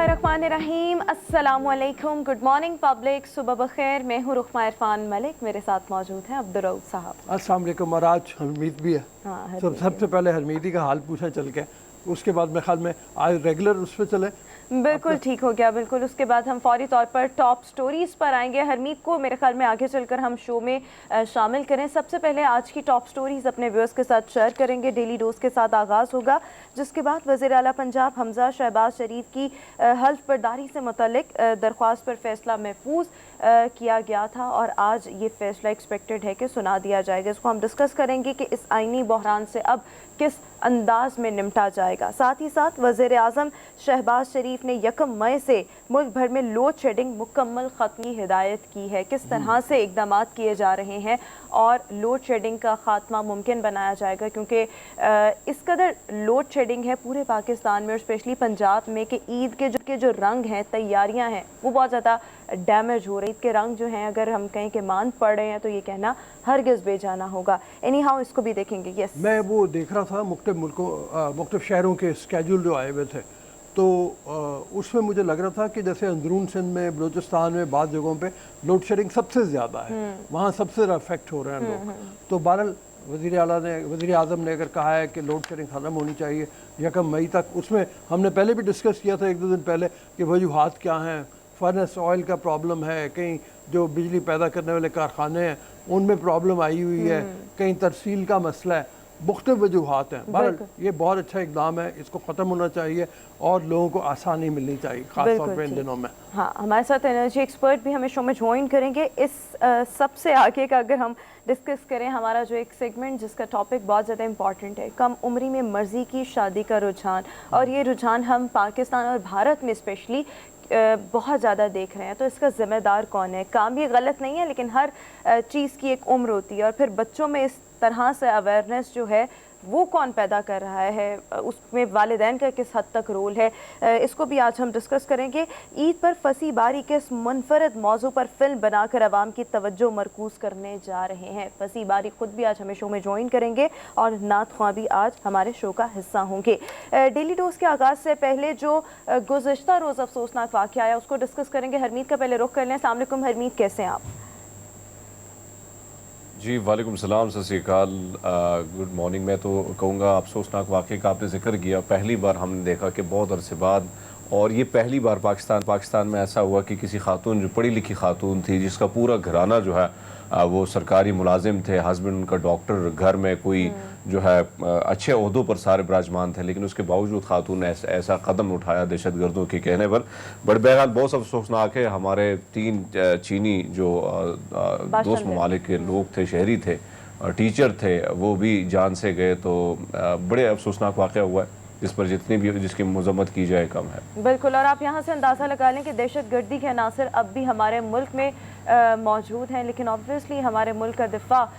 बिस्मिल्लाहिर्रहमानिर्रहीम, अस्सलामुअलैकुम, good morning public, सुबह बखैर। मैं हूँ रुखमा इरफान मलिक, मेरे साथ मौजूद हैं अब्दुर्रऊफ साहब। अस्सलाम वालेकुम। और आज हरमीत भी है। हाँ, सबसे पहले हरमीत ही का हाल पूछा चल के, उसके बाद मेरे ख्याल में आज रेगुलर उस पर चले। बिल्कुल ठीक हो गया, बिल्कुल। उसके बाद हम फौरी तौर पर टॉप स्टोरीज पर आएंगे। हरमीत को मेरे ख्याल में आगे चलकर हम शो में शामिल करें। सबसे पहले आज की टॉप स्टोरीज अपने व्यूअर्स के साथ शेयर करेंगे। डेली डोज के साथ आगाज़ होगा, जिसके बाद वज़ीर आला पंजाब हमजा शहबाज शरीफ की हल्फ बर्दारी से मुतल्लिक दरख्वास्त पर फैसला महफूज किया गया था और आज ये फैसला एक्सपेक्टेड है कि सुना दिया जाएगा। इसको हम डिस्कस करेंगे कि इस आइनी बहरान से अब किस अंदाज में निपटा जाएगा। साथ ही साथ वज़ीर आज़म शहबाज शरीफ ने 1 मई से मुल्क भर में लोड शेडिंग मुकम्मल ख़त्म की हिदायत की है। किस तरह से इक़दाम किए जा रहे हैं और लोड शेडिंग का ख़ात्मा मुमकिन बनाया जाएगा, क्योंकि इस कदर लोड शेडिंग है पूरे पाकिस्तान में और स्पेशली पंजाब में कि ईद के जो रंग हैं, तैयारियां हैं, वो बहुत ज़्यादा डैमेज हो रही। ईद के रंग जो हैं, अगर हम कहें कि मान पड़ रहे हैं तो ये कहना हरगिज़ बेजाना होगा। एनी हाउ इसको भी देखेंगे। यस, मैं वो देख रहा था मुख्तलिफ मुल्कों मुख्तलिफ शहरों के स्केड्यूल जो आए हुए थे, तो उसमें मुझे लग रहा था कि जैसे अंदरून सिंध में, बलूचिस्तान में बाज़ जगहों पे लोड शेडिंग सबसे ज़्यादा है, वहाँ सबसे अफेक्ट हो रहे हैं लोग। तो बहरहाल वज़ीर आज़म ने अगर कहा है कि लोड शेडिंग ख़त्म होनी चाहिए 1 मई तक, उसमें हमने पहले भी डिस्कस किया था 1-2 दिन पहले कि वजूहात क्या हैं। फर्नेस ऑयल का प्रॉब्लम है, कहीं जो बिजली पैदा करने वाले कारखाने हैं उनमें प्रॉब्लम आई हुई है, कहीं तरसील का मसला है, मुख्तलिफ वजूहात हैं। बहरहाल ये बहुत अच्छा इकदाम है, इसको ख़त्म होना चाहिए और लोगों को आसानी मिलनी चाहिए, ख़ासतौर पर इन दिनों में। हाँ, हमारे साथ एनर्जी एक्सपर्ट भी हमें शो में ज्वाइन करेंगे। इस सबसे आगे का अगर हम डिस्कस करें, हमारा जो एक सेगमेंट जिसका टॉपिक बहुत ज़्यादा इंपॉर्टेंट है, कम उम्री में मर्जी की शादी का रुझान। और ये रुझान हम पाकिस्तान और भारत में स्पेशली बहुत ज़्यादा देख रहे हैं। तो इसका ज़िम्मेदार कौन है? काम ये गलत नहीं है, लेकिन हर चीज़ की एक उम्र होती है और फिर बच्चों में इस तरह से अवेयरनेस जो है वो कौन पैदा कर रहा है, उसमें वालिदैन का किस हद तक रोल है, इसको भी आज हम डिस्कस करेंगे। ईद पर फंसी बारी के इस मुनफरद मौजू पर फिल्म बनाकर आवाम की तवज्जो मरकूज़ करने जा रहे हैं। फंसी बारी खुद भी आज हमें शो में ज्वाइन करेंगे और नात ख्वां भी आज हमारे शो का हिस्सा होंगे। डेली डोज के आगाज़ से पहले जो गुज़श्ता रोज़ अफसोसनाक वाक़या आया उसको डिस्कस करेंगे। हरमीत का पहले रुख कर लें। अस्सलाम वालेकुम हरमीत, कैसे हैं आप? जी वालेकुम सलाम, सत श्री अकाल, गुड मॉर्निंग। मैं तो कहूँगा अफसोसनाक वाक़े का आपने जिक्र किया। पहली बार हमने देखा कि बहुत अरसे बाद, और ये पहली बार पाकिस्तान में ऐसा हुआ कि किसी खातून जो पढ़ी लिखी खातून थी, जिसका पूरा घराना जो है वो सरकारी मुलाजिम थे, हस्बैंड उनका डॉक्टर, घर में कोई जो है अच्छे ओहदों पर सारे विराजमान थे, लेकिन उसके बावजूद खातून ने ऐसा कदम उठाया दहशत गर्दों के कहने पर। बट बहरहाल बहुत अफसोसनाक है, हमारे 3 चीनी जो दोस्त ममालिक के लोग थे, शहरी थे, टीचर थे, वो भी जान से गए। तो बड़े अफसोसनाक वाक़या हुआ है, जिस पर जितनी भी जिसकी मजम्मत की जाए कम है। बिल्कुल, और आप यहाँ से अंदाज़ा लगा लें कि दहशत गर्दी के अनासर अब भी हमारे मुल्क में मौजूद हैं, लेकिन ऑब्वियसली हमारे मुल्क का दिफा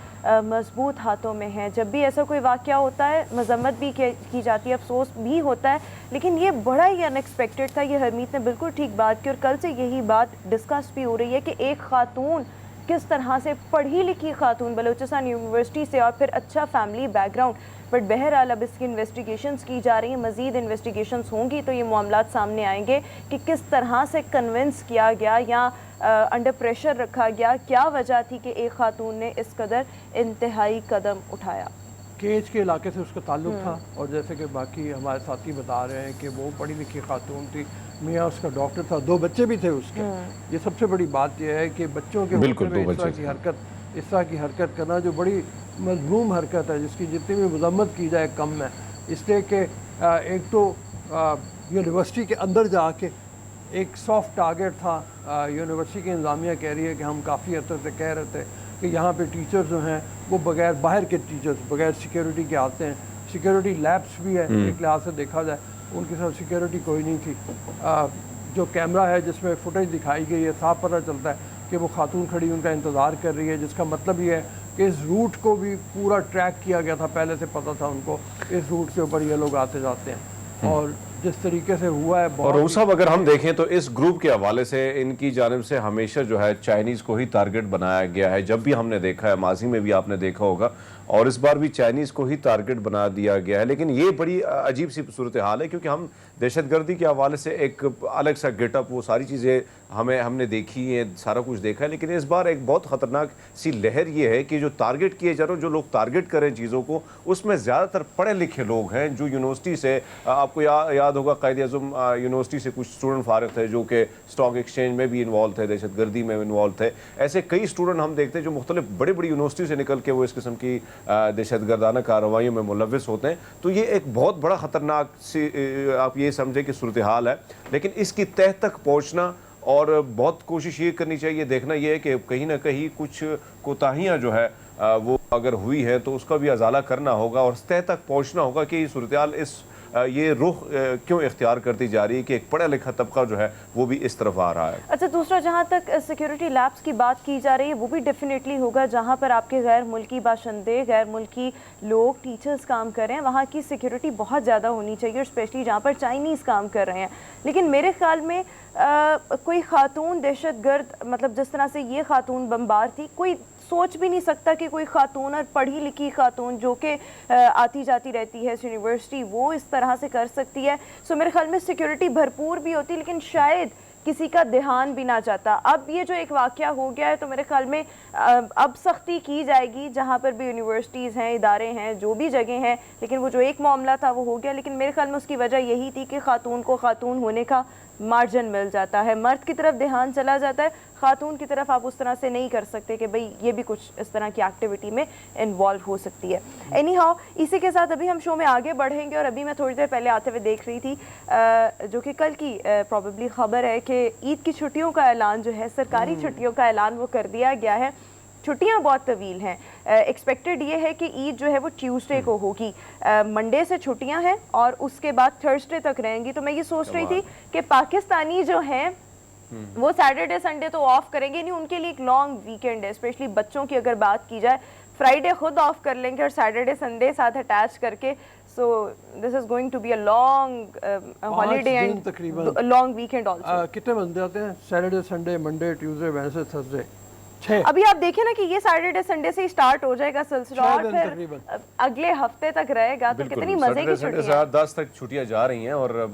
मजबूत हाथों में है। जब भी ऐसा कोई वाक़या होता है, मजम्मत भी की जाती है, अफसोस भी होता है, लेकिन ये बड़ा ही अनएक्सपेक्टेड था। ये हरमीत ने बिल्कुल ठीक बात की और कल से यही बात डिस्कस भी हो रही है कि एक खातून, किस तरह से पढ़ी लिखी खातून, बलूचिस्तान यूनिवर्सिटी से और फिर अच्छा फैमिली बैकग्राउंड, बट बहरहाल अब इसकी इन्वेस्टिगेशंस की जा रही हैं। मज़ीद इन्वेस्टिगेशंस होंगी तो ये मामलात सामने आएंगे कि किस तरह से कन्विंस किया गया या अंडर प्रेशर रखा गया, क्या वजह थी कि एक खातून ने इस कदर इंतहाई कदम उठाया। केज के इलाके से उसका ताल्लुक़ था, और जैसे कि बाकी हमारे साथी बता रहे हैं कि वो पढ़ी लिखी खातून थी, मियाँ उसका डॉक्टर था, 2 बच्चे भी थे उसके। ये सबसे बड़ी बात यह है कि बच्चों के बिल्कुल में इस तरह की हरकत करना जो बड़ी मज़मूम हरकत है, जिसकी जितनी भी मजम्मत की जाए कम है। इसलिए कि एक तो यूनिवर्सिटी के अंदर जाके एक सॉफ्ट टारगेट था। यूनिवर्सिटी की इंतज़ामिया कह रही है कि हम काफ़ी अर्से से कह रहे थे कि यहाँ पे टीचर्स जो हैं वो बगैर, बाहर के टीचर्स बगैर सिक्योरिटी के आते हैं। सिक्योरिटी लैब्स भी है, एक लिहाज से देखा जाए उनके साथ सिक्योरिटी कोई नहीं थी। जो कैमरा है जिसमें फुटेज दिखाई गई है, साफ पता चलता है कि वो खातून खड़ी उनका इंतज़ार कर रही है, जिसका मतलब ये है कि इस रूट को भी पूरा ट्रैक किया गया था, पहले से पता था उनको इस रूट के ऊपर ये लोग आते जाते हैं। और जिस तरीके से हुआ है, और साहब अगर हम देखें तो इस ग्रुप के हवाले से इनकी जानिब से हमेशा जो है चाइनीज़ को ही टारगेट बनाया गया है। जब भी हमने देखा है, माजी में भी आपने देखा होगा, और इस बार भी चाइनीज़ को ही टारगेट बना दिया गया है। लेकिन ये बड़ी अजीब सी सूरत हाल है, क्योंकि हम दहशतगर्दी के हवाले से एक अलग सा गेटअप, वो सारी चीज़ें हमने देखी है, सारा कुछ देखा है। लेकिन इस बार एक बहुत ख़तरनाक सी लहर ये है कि जो टारगेट किए जा रहे हो, जो लोग टारगेट करें चीज़ों को, उसमें ज़्यादातर पढ़े लिखे लोग हैं जो यूनिवर्सिटी से, आपको याद होगा कायद-ए-आज़म यूनिवर्सिटी से कुछ स्टूडेंट फारिग थे जो कि स्टॉक एक्सचेंज में भी इन्वॉल्व थे, दहशतगर्दी में इन्वॉल्व थे। ऐसे कई स्टूडेंट हम देखते हैं जो मुख्तलिफ बड़ी बड़ी यूनिवर्सिटी से निकल के वो इस किस्म की दहशतगर्दाना कार्रवाइयों में मुलव्विस होते हैं। तो ये एक बहुत बड़ा ख़तरनाक सी, आप ये समझें कि सूरत हाल है। लेकिन इसकी तह तक पहुँचना और बहुत कोशिश ये करनी चाहिए, देखना ये है कि कहीं ना कहीं कुछ कोताहियाँ जो है वो अगर हुई है तो उसका भी अजाला करना होगा और तह तक पहुँचना होगा कि सूरत हाल ये रुख क्यों इख्तियार करती जा रही है कि एक पढ़ा लिखा तबका जो है वो भी इस तरफ आ रहा है। अच्छा, दूसरा जहाँ तक सिक्योरिटी लैब्स की बात की जा रही है, वो भी डेफिनेटली होगा जहाँ पर आपके गैर मुल्की बाशिंदे, गैर मुल्की लोग, टीचर्स काम कर रहे हैं, वहाँ की सिक्योरिटी बहुत ज़्यादा होनी चाहिए, और स्पेशली जहाँ पर चाइनीज़ काम कर रहे हैं। लेकिन मेरे ख्याल में कोई खातून दहशतगर्द, मतलब जिस तरह से ये खातून बमबार थी, कोई सोच भी नहीं सकता कि कोई खातून और पढ़ी लिखी खातून जो कि आती जाती रहती है यूनिवर्सिटी, वो इस तरह से कर सकती है। सो मेरे ख्याल में सिक्योरिटी भरपूर भी होती, लेकिन शायद किसी का ध्यान भी ना जाता। अब ये जो एक वाक़या हो गया है, तो मेरे ख्याल में अब सख्ती की जाएगी जहाँ पर भी यूनिवर्सिटीज़ हैं, इदारे हैं, जो भी जगह हैं। लेकिन वो जो एक मामला था वो हो गया, लेकिन मेरे ख्याल में उसकी वजह यही थी कि खातून को खातून होने का मार्जिन मिल जाता है, मर्द की तरफ ध्यान चला जाता है, खातून की तरफ आप उस तरह से नहीं कर सकते कि भाई ये भी कुछ इस तरह की एक्टिविटी में इन्वॉल्व हो सकती है। एनी हाउ, इसी के साथ अभी हम शो में आगे बढ़ेंगे, और अभी मैं थोड़ी देर पहले आते हुए देख रही थी जो कि कल की प्रॉबेबली ख़बर है कि ईद की छुट्टियों का ऐलान जो है, सरकारी छुट्टियों का ऐलान वो कर दिया गया है। छुट्टियां बहुत तवील हैं। एक्सपेक्टेड ये है कि ईद जो है वो ट्यूसडे को होगी, मंडे से छुट्टियां हैं और उसके बाद थर्सडे तक रहेंगी। तो मैं ये सोच रही थी कि पाकिस्तानी जो हैं वो सैटरडे संडे तो ऑफ करेंगे नहीं, उनके लिए एक लॉन्ग वीकेंड है। स्पेशली बच्चों की अगर बात की जाए, फ्राइडे खुद ऑफ कर लेंगे और सैटरडे संडे साथ अटैच करके। So this is going to be a long holiday and तकरीबन लॉन्ग वीकेंड ऑल्सो। कितने बंदे आते हैं? Saturday, Sunday, Monday, Tuesday, Wednesday, Thursday, 6। अभी आप देखें ना कि ये सैटरडे संडे से ही स्टार्ट हो जाएगा सिलसिला, और फिर अगले हफ्ते तक रहेगा। तो कितनी मजे की छुट्टियां से 8-10 तक छुट्टियां जा रही हैं, और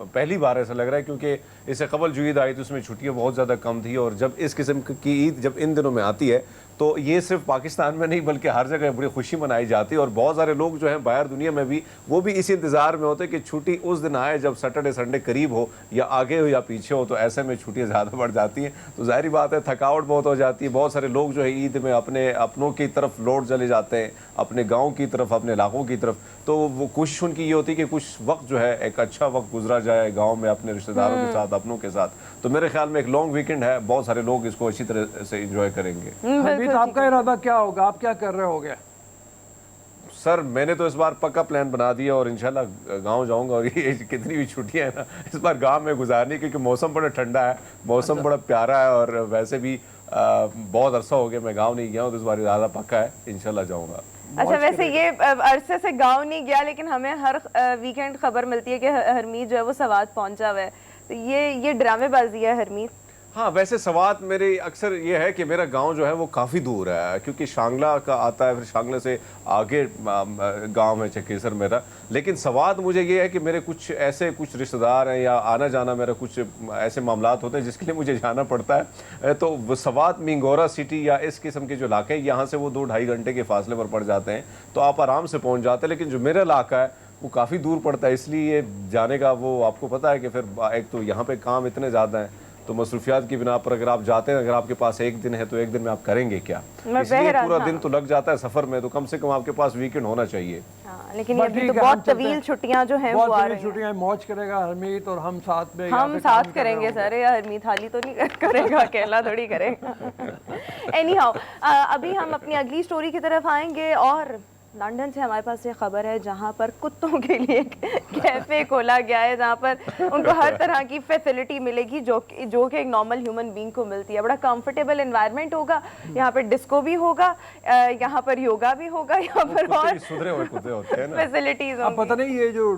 पहली बार ऐसा लग रहा है, क्योंकि इससे कबल जो ईद आई तो उसमें छुट्टियां बहुत ज़्यादा कम थी। और जब इस किस्म की ईद जब इन दिनों में आती है तो ये सिर्फ पाकिस्तान में नहीं बल्कि हर जगह बड़ी खुशी मनाई जाती है। और बहुत सारे लोग जो हैं बाहर दुनिया में भी, वो भी इसी इंतज़ार में होते हैं कि छुट्टी उस दिन आए जब सैटरडे संडे करीब हो, या आगे हो या पीछे हो। तो ऐसे में छुट्टियां ज़्यादा बढ़ जाती हैं, तो जाहिर बात है थकावट बहुत हो जाती है। बहुत सारे लोग जो है ईद में अपनों की तरफ लौट चले जाते हैं, अपने गाँव की तरफ, अपने इलाकों की तरफ। तो वो कोशिश उनकी ये होती है कि कुछ वक्त जो है, एक अच्छा वक्त गुजरा जाए गाँव में अपने रिश्तेदारों के साथ, अपनों के साथ। तो मेरे ख्याल में एक लॉन्ग वीकेंड है, बहुत सारे लोग इसको अच्छी तरह से इंजॉय करेंगे। हमीद, आपका इरादा क्या होगा? आप क्या कर रहे होगे? सर मैंने तो इस बार पक्का प्लान बना दिया और इंशाल्लाह गांव जाऊंगा, और ये कितनी भी छुट्टियां हैं ना इस बार गांव में गुजारनी, क्योंकि मौसम बड़ा ठंडा है, मौसम बड़ा प्यारा है। और वैसे भी बहुत अरसा हो गया मैं गांव नहीं गया हूँ, तो इस बार इरादा पक्का है, इंशाल्लाह जाऊंगा। अच्छा, वैसे ये अरसे से गांव नहीं गया, लेकिन हमें हर वीकेंड खबर मिलती है कि हरमीत जो है वो सवात पहुंचा हुआ है। तो ये ड्रामेबाजी है हरमीत। हाँ, वैसे सवात मेरे अक्सर ये है कि मेरा गांव जो है वो काफ़ी दूर है, क्योंकि शांगला का आता है, फिर शांगला से आगे गांव है चकेसर मेरा। लेकिन सवात मुझे ये है कि मेरे कुछ रिश्तेदार हैं, या आना जाना मेरा कुछ ऐसे मामलात होते हैं जिसके लिए मुझे जाना पड़ता है। तो वो सवात मिंगोरा सिटी या इस किस्म के जो इलाके हैं, यहाँ से वो 2-2.5 घंटे के फासले पर पड़ जाते हैं, तो आप आराम से पहुँच जाते हैं। लेकिन जो मेरा इलाका है वो काफ़ी दूर पड़ता है, इसलिए जाने का वो आपको पता है कि फिर एक तो यहाँ पे काम इतने ज़्यादा हैं, तो मसरूफियात की बिना पर अगर आप जाते हैं, अगर आपके पास एक दिन है तो एक दिन में आप करेंगे क्या? इसलिए पूरा दिन तो लग जाता है सफर में, तो कम से कम आपके पास वीकेंड होना चाहिए। लेकिन ये भी तो बहुत तवील छुट्टियां जो हैं वो आ रही हैं। छुट्टियां मौज करेगा हरमीत, और हम साथ में करेंगे सर। या हरमीत हाली तो नहीं करेगा, अकेला थोड़ी करेगा। एनी हाउ, अभी हम अपनी अगली स्टोरी की तरफ आएंगे, और लंदन से हमारे पास ये खबर है जहाँ पर कुत्तों के लिए कैफ़े खोला गया है, जहाँ पर उनको हर तरह की फैसिलिटी मिलेगी जो कि एक नॉर्मल ह्यूमन बीइंग को मिलती है। बड़ा कंफर्टेबल एनवायरनमेंट होगा, यहाँ पर डिस्को भी होगा, यहाँ पर योगा भी होगा, यहाँ पर और सुधरे हुए कुत्ते होते हैं ना, फैसिलिटीज होंगी। पता नहीं ये जो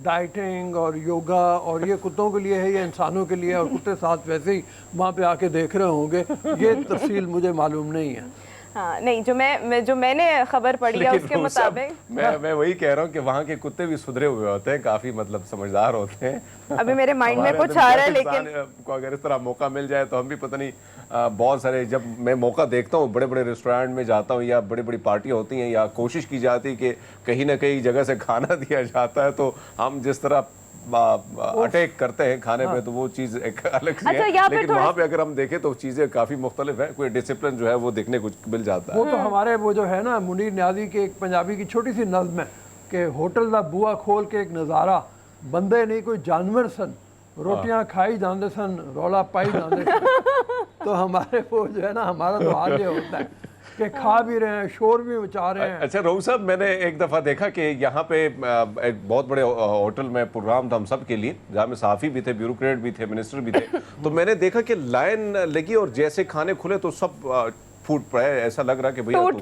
डाइटिंग और योगा और ये कुत्तों के लिए है या इंसानों के लिए, और कुत्ते साथ वैसे ही वहाँ पे आके देख रहे होंगे, ये तफसील मुझे मालूम नहीं है। हाँ नहीं, जो मैंने खबर पढ़ी है उसके मुताबिक मैं वही कह रहा हूँ कि वहाँ के कुत्ते भी सुधरे हुए होते हैं, काफी मतलब समझदार होते हैं। अभी मेरे माइंड में कुछ आ रहा है, लेकिन को अगर इस तरह मौका मिल जाए तो हम भी पता नहीं बहुत सारे, जब मैं मौका देखता हूँ बड़े बड़े रेस्टोरेंट में जाता हूँ या बड़ी बड़ी पार्टियाँ होती हैं या कोशिश की जाती है कि कहीं ना कहीं जगह से खाना दिया जाता है, तो हम जिस तरह अटैक करते हैं खाने पे, तो वो चीज़ एक अलग सी है। लेकिन वहाँ पे अगर हम देखें तो चीज़ें काफ़ी मुख्तलिफ है, कोई डिसिप्लिन जो है वो देखने को मिल जाता है। वो तो हमारे वो जो है ना, मुनीर न्याजी के एक पंजाबी की छोटी सी नज़्म है कि होटल दा बुआ खोल के एक नज़ारा, बंदे नहीं कोई जानवर सन, रोटियां खाई जाते सन, रौला पाई जाते सन। तो हमारे वो जो है ना, हमारा तो हाल ये होता है कि खा भी रहे हैं, शोर भी मचा रहे हैं। अच्छा रऊफ साहब, मैंने एक दफ़ा देखा कि यहाँ पे एक बहुत बड़े होटल में प्रोग्राम था हम सब के लिए, जहाँ में सहाफ़ी भी थे, ब्यूरोक्रेट भी थे, मिनिस्टर भी थे। तो मैंने देखा कि लाइन लगी और जैसे खाने खुले तो सब फूट पड़े, ऐसा लग रहा कि भैया टूट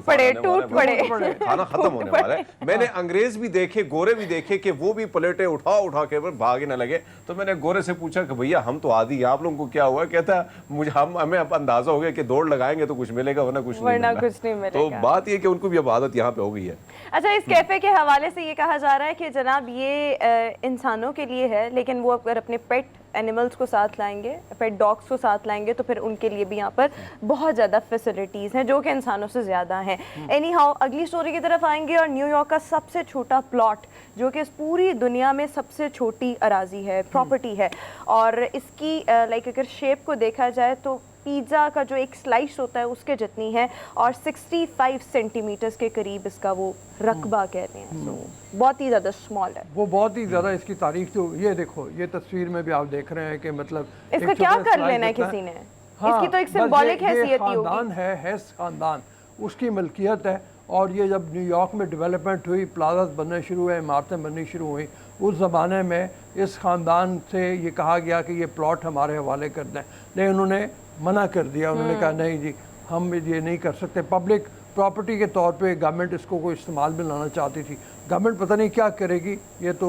पड़े खाना खत्म होने वाला है। मैंने अंग्रेज भी देखे, गोरे भी देखे कि वो भी प्लेटें उठा के भागे ना लगे। तो मैंने गोरे से पूछा कि भैया हम तो आदि, आप लोगों को क्या हुआ? कहता मुझे हमें अब अंदाजा हो गया कि दौड़ लगाएंगे तो कुछ मिलेगा, वरना कुछ नहीं मिलेगा। तो बात ये कि उनको भी अब आदत यहाँ पे हो गई है। अच्छा, इस कैफे के हवाले से ये कहा जा रहा है कि जनाब ये इंसानों के लिए है, लेकिन वो अगर अपने पेट एनिमल्स को साथ लाएंगे, पेट डॉग्स को साथ लाएंगे, तो फिर उनके लिए भी यहाँ पर बहुत ज़्यादा फैसिलिटीज़ हैं जो कि इंसानों से ज़्यादा हैं। एनी हाउ, अगली स्टोरी की तरफ आएंगे और न्यूयॉर्क का सबसे छोटा प्लॉट, जो कि इस पूरी दुनिया में सबसे छोटी अराजी है, प्रॉपर्टी है, और इसकी लाइक अगर शेप को देखा जाए तो पिज़्ज़ा का जो एक स्लाइस होता है उसके जितनी है, और 65 सेंटीमीटर्स के करीब इसका वो रकबा कहते हैं। तो बहुत ही ज़्यादा स्मॉल है वो, बहुत ही ज़्यादा। इसकी तारीख तो ये देखो, ये तस्वीर में भी आप देख रहे हैं कि मतलब इसका क्या कर लेना है किसी ने। हाँ, इसकी तो एक सिंबॉलिक हैसियत ही होगी। खानदान है, हैस खानदान, उसकी मलकियत है। और ये जब न्यूयॉर्क में डेवलपमेंट हुई, प्लाजा बनने शुरू हुए, इमारतें बननी शुरू हुई, उस ज़माने में इस ख़ानदान से ये कहा गया कि ये प्लॉट हमारे हवाले कर दें, लेकिन उन्होंने मना कर दिया। उन्होंने कहा नहीं जी, हम ये नहीं कर सकते। पब्लिक प्रॉपर्टी के तौर पे गवर्नमेंट इसको कोई इस्तेमाल में लाना चाहती थी। गवर्नमेंट पता नहीं क्या करेगी, ये तो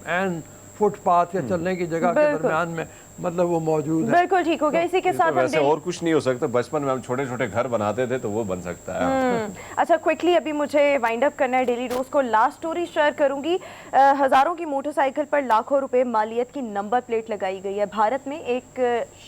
एन फुटपाथ या चलने की जगह के दरमियान में मतलब वो मौजूद है। बिल्कुल ठीक हो गया। इसी के साथ वैसे और कुछ नहीं हो सकता, बचपन में हम छोटे छोटे घर बनाते थे तो वो बन सकता है। अच्छा, क्विकली अभी मुझे वाइंड अप करना है डेली रोज को। लास्ट स्टोरी शेयर करूंगी। हजारों की मोटरसाइकिल पर लाखों रुपए मालियत की नंबर प्लेट लगाई गई है। भारत में एक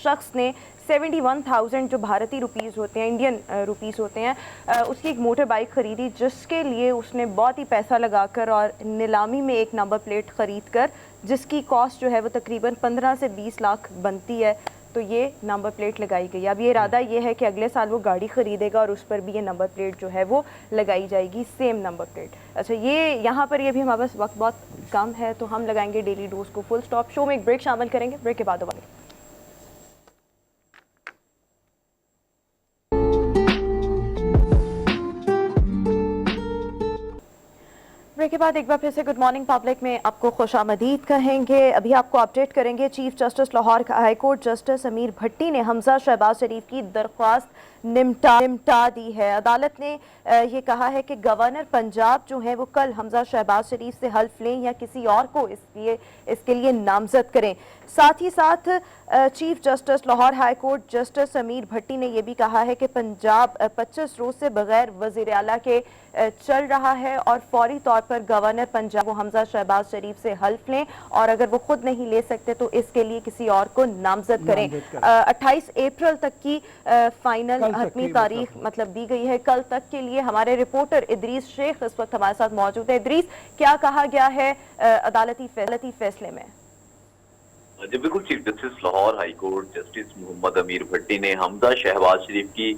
शख्स ने 71,000 जो भारतीय रुपीज़ होते हैं, इंडियन रुपीज़ होते हैं, उसकी एक मोटर बाइक ख़रीदी, जिसके लिए उसने बहुत ही पैसा लगाकर और नीलामी में एक नंबर प्लेट ख़रीद कर, जिसकी कॉस्ट जो है वो तकरीबन 15 से 20 लाख बनती है, तो ये नंबर प्लेट लगाई गई। अब ये इरादा ये है कि अगले साल वो गाड़ी ख़रीदेगा और उस पर भी ये नंबर प्लेट जो है वो लगाई जाएगी, सेम नंबर प्लेट। अच्छा, ये यहाँ पर ये भी हमारे पास वक्त बहुत कम है, तो हम लगाएंगे डेली डोज को फुल स्टॉप। शो में एक ब्रेक शामिल करेंगे, ब्रेक के बाद दोबारा। ब्रेक के बाद एक बार फिर से गुड मॉर्निंग पब्लिक में आपको खुशामदीद कहेंगे। अभी आपको अपडेट करेंगे, chief justice Lahore high court justice अमीर भट्टी ने हमजा शहबाज शरीफ की दरख्वास्त निमटा दी है। अदालत ने ये कहा है कि गवर्नर पंजाब जो है वो कल हमजा शहबाज शरीफ से हल्फ लें या किसी और को इसके लिए नामजद करें। साथ ही साथ chief justice Lahore high court justice अमीर भट्टी ने यह भी कहा है कि पंजाब 25 रोज से बगैर वज़ीर आला के चल रहा है और फौरी तौर पर गवर्नर पंजाब वो हमजा शहबाज शरीफ से हल्फ लें, और अगर वो खुद नहीं ले सकते तो इसके लिए किसी और को नामजद करें। 28 अप्रैल तक की फाइनल हतमी तारीख मतलब दी गई है, कल तक के लिए। हमारे रिपोर्टर इदरीस शेख इस वक्त हमारे साथ मौजूद है। इदरीस, क्या कहा गया है अदालती फैसले में? जी बिल्कुल, chief justice Lahore high court justice Mohammad Amir Bhatti ने हमजा शहबाज शरीफ की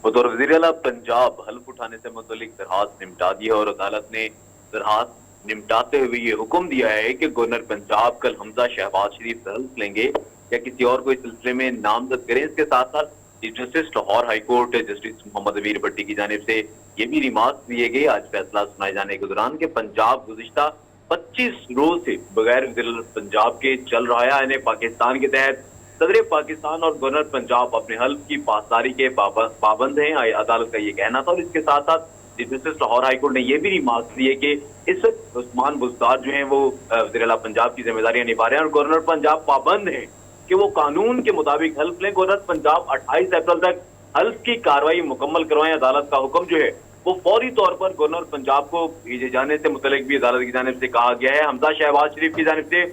बतौर वज़ीर आला पंजाब हल्फ उठाने से मुतल्लिक दरखास्त निपटा दी है, और अदालत ने दरखास्त निपटाते हुए ये हुक्म दिया है कि गवर्नर पंजाब कल हमजा शहबाज शरीफ से हल्फ लेंगे या किसी और को इस सिलसिले में नामजद करें। इसके साथ साथ chief justice Lahore high court justice Mohammad Amir Bhatti की जानिब से ये भी रिमार्क्स दिए गए आज फैसला सुनाए जाने के दौरान कि पंजाब गुज़िश्ता 25 रोज से बगैर वज़ीर पंजाब के चल रहा है। यानी पाकिस्तान के तहत सदर पाकिस्तान और गवर्नर पंजाब अपने हल्फ की पासदारी के पाबंद हैं, अदालत का ये कहना था। और इसके साथ साथ chief justice Lahore high court ने यह भी रिमार्क्स दिए कि इस वक्त उस्मान बुज़दार जो हैं वो वज़ीर आला पंजाब की जिम्मेदारियां निभा रहे हैं और गवर्नर पंजाब पाबंद है कि वो कानून के मुताबिक हल्फ लें। गवर्नर पंजाब 28 अप्रैल तक हल्फ की कार्रवाई मुकम्मल करवाएं। अदालत का हुक्म जो है वो फौरी तौर पर गवर्नर पंजाब को भेजे जाने से मुतल्लिक भी अदालत की जानिब से कहा गया है। हमजा शहबाज शरीफ की जानिब से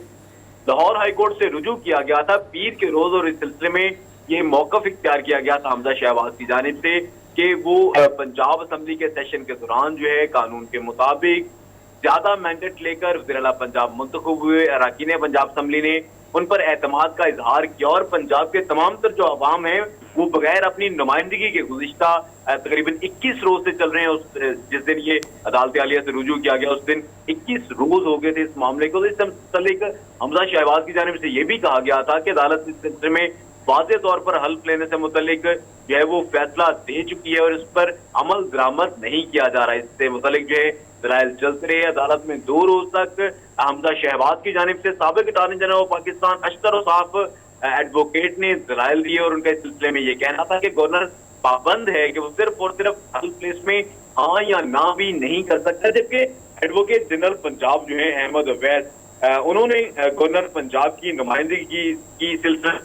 लाहौर हाई कोर्ट से रुजू किया गया था पीर के रोज, और इस सिलसिले में ये मौकफ इख्तियार किया गया था हमजा शहबाज की जानिब से कि वो पंजाब असम्बली के सेशन के दौरान जो है कानून के मुताबिक ज्यादा मैंडेट लेकर वज़ीर आला पंजाब मुंतखब हुए। अरकान पंजाब असम्बली ने उन पर एतमाद का इजहार किया और पंजाब के तमाम तर जो अवाम है वो बगैर अपनी नुमाइंदगी के गुज़िश्ता तकरीबन 21 रोज से चल रहे हैं। उस जिस दिन ये अदालत आलिया से रुजू किया गया उस दिन 21 रोज हो गए थे इस मामले को। इस मुतालिक हमजा शहबाज की जानिब से ये भी कहा गया था कि अदालत इस सिलसिले में वाज़े तौर पर हल्फ लेने से मुतालिक जो है वो फैसला दे चुकी है और इस पर अमल दरामद नहीं किया जा रहा है। इससे मुतालिक जो है दलाइल चलते रहे। अदालत में 2 रोज तक हमजा शहबाज की जानिब से साबिक अटॉर्नी जनरल ऑफ पाकिस्तान अशतर साफ एडवोकेट ने दलाइल दिए और उनका इस सिलसिले में ये कहना था कि गवर्नर पाबंद है कि वो सिर्फ और सिर्फ हल्फ प्लेस में हाँ या ना भी नहीं कर सकता। जबकि एडवोकेट जनरल पंजाब जो है अहमद अवैस, उन्होंने गवर्नर पंजाब की नुमाइंदगी की सिलसिले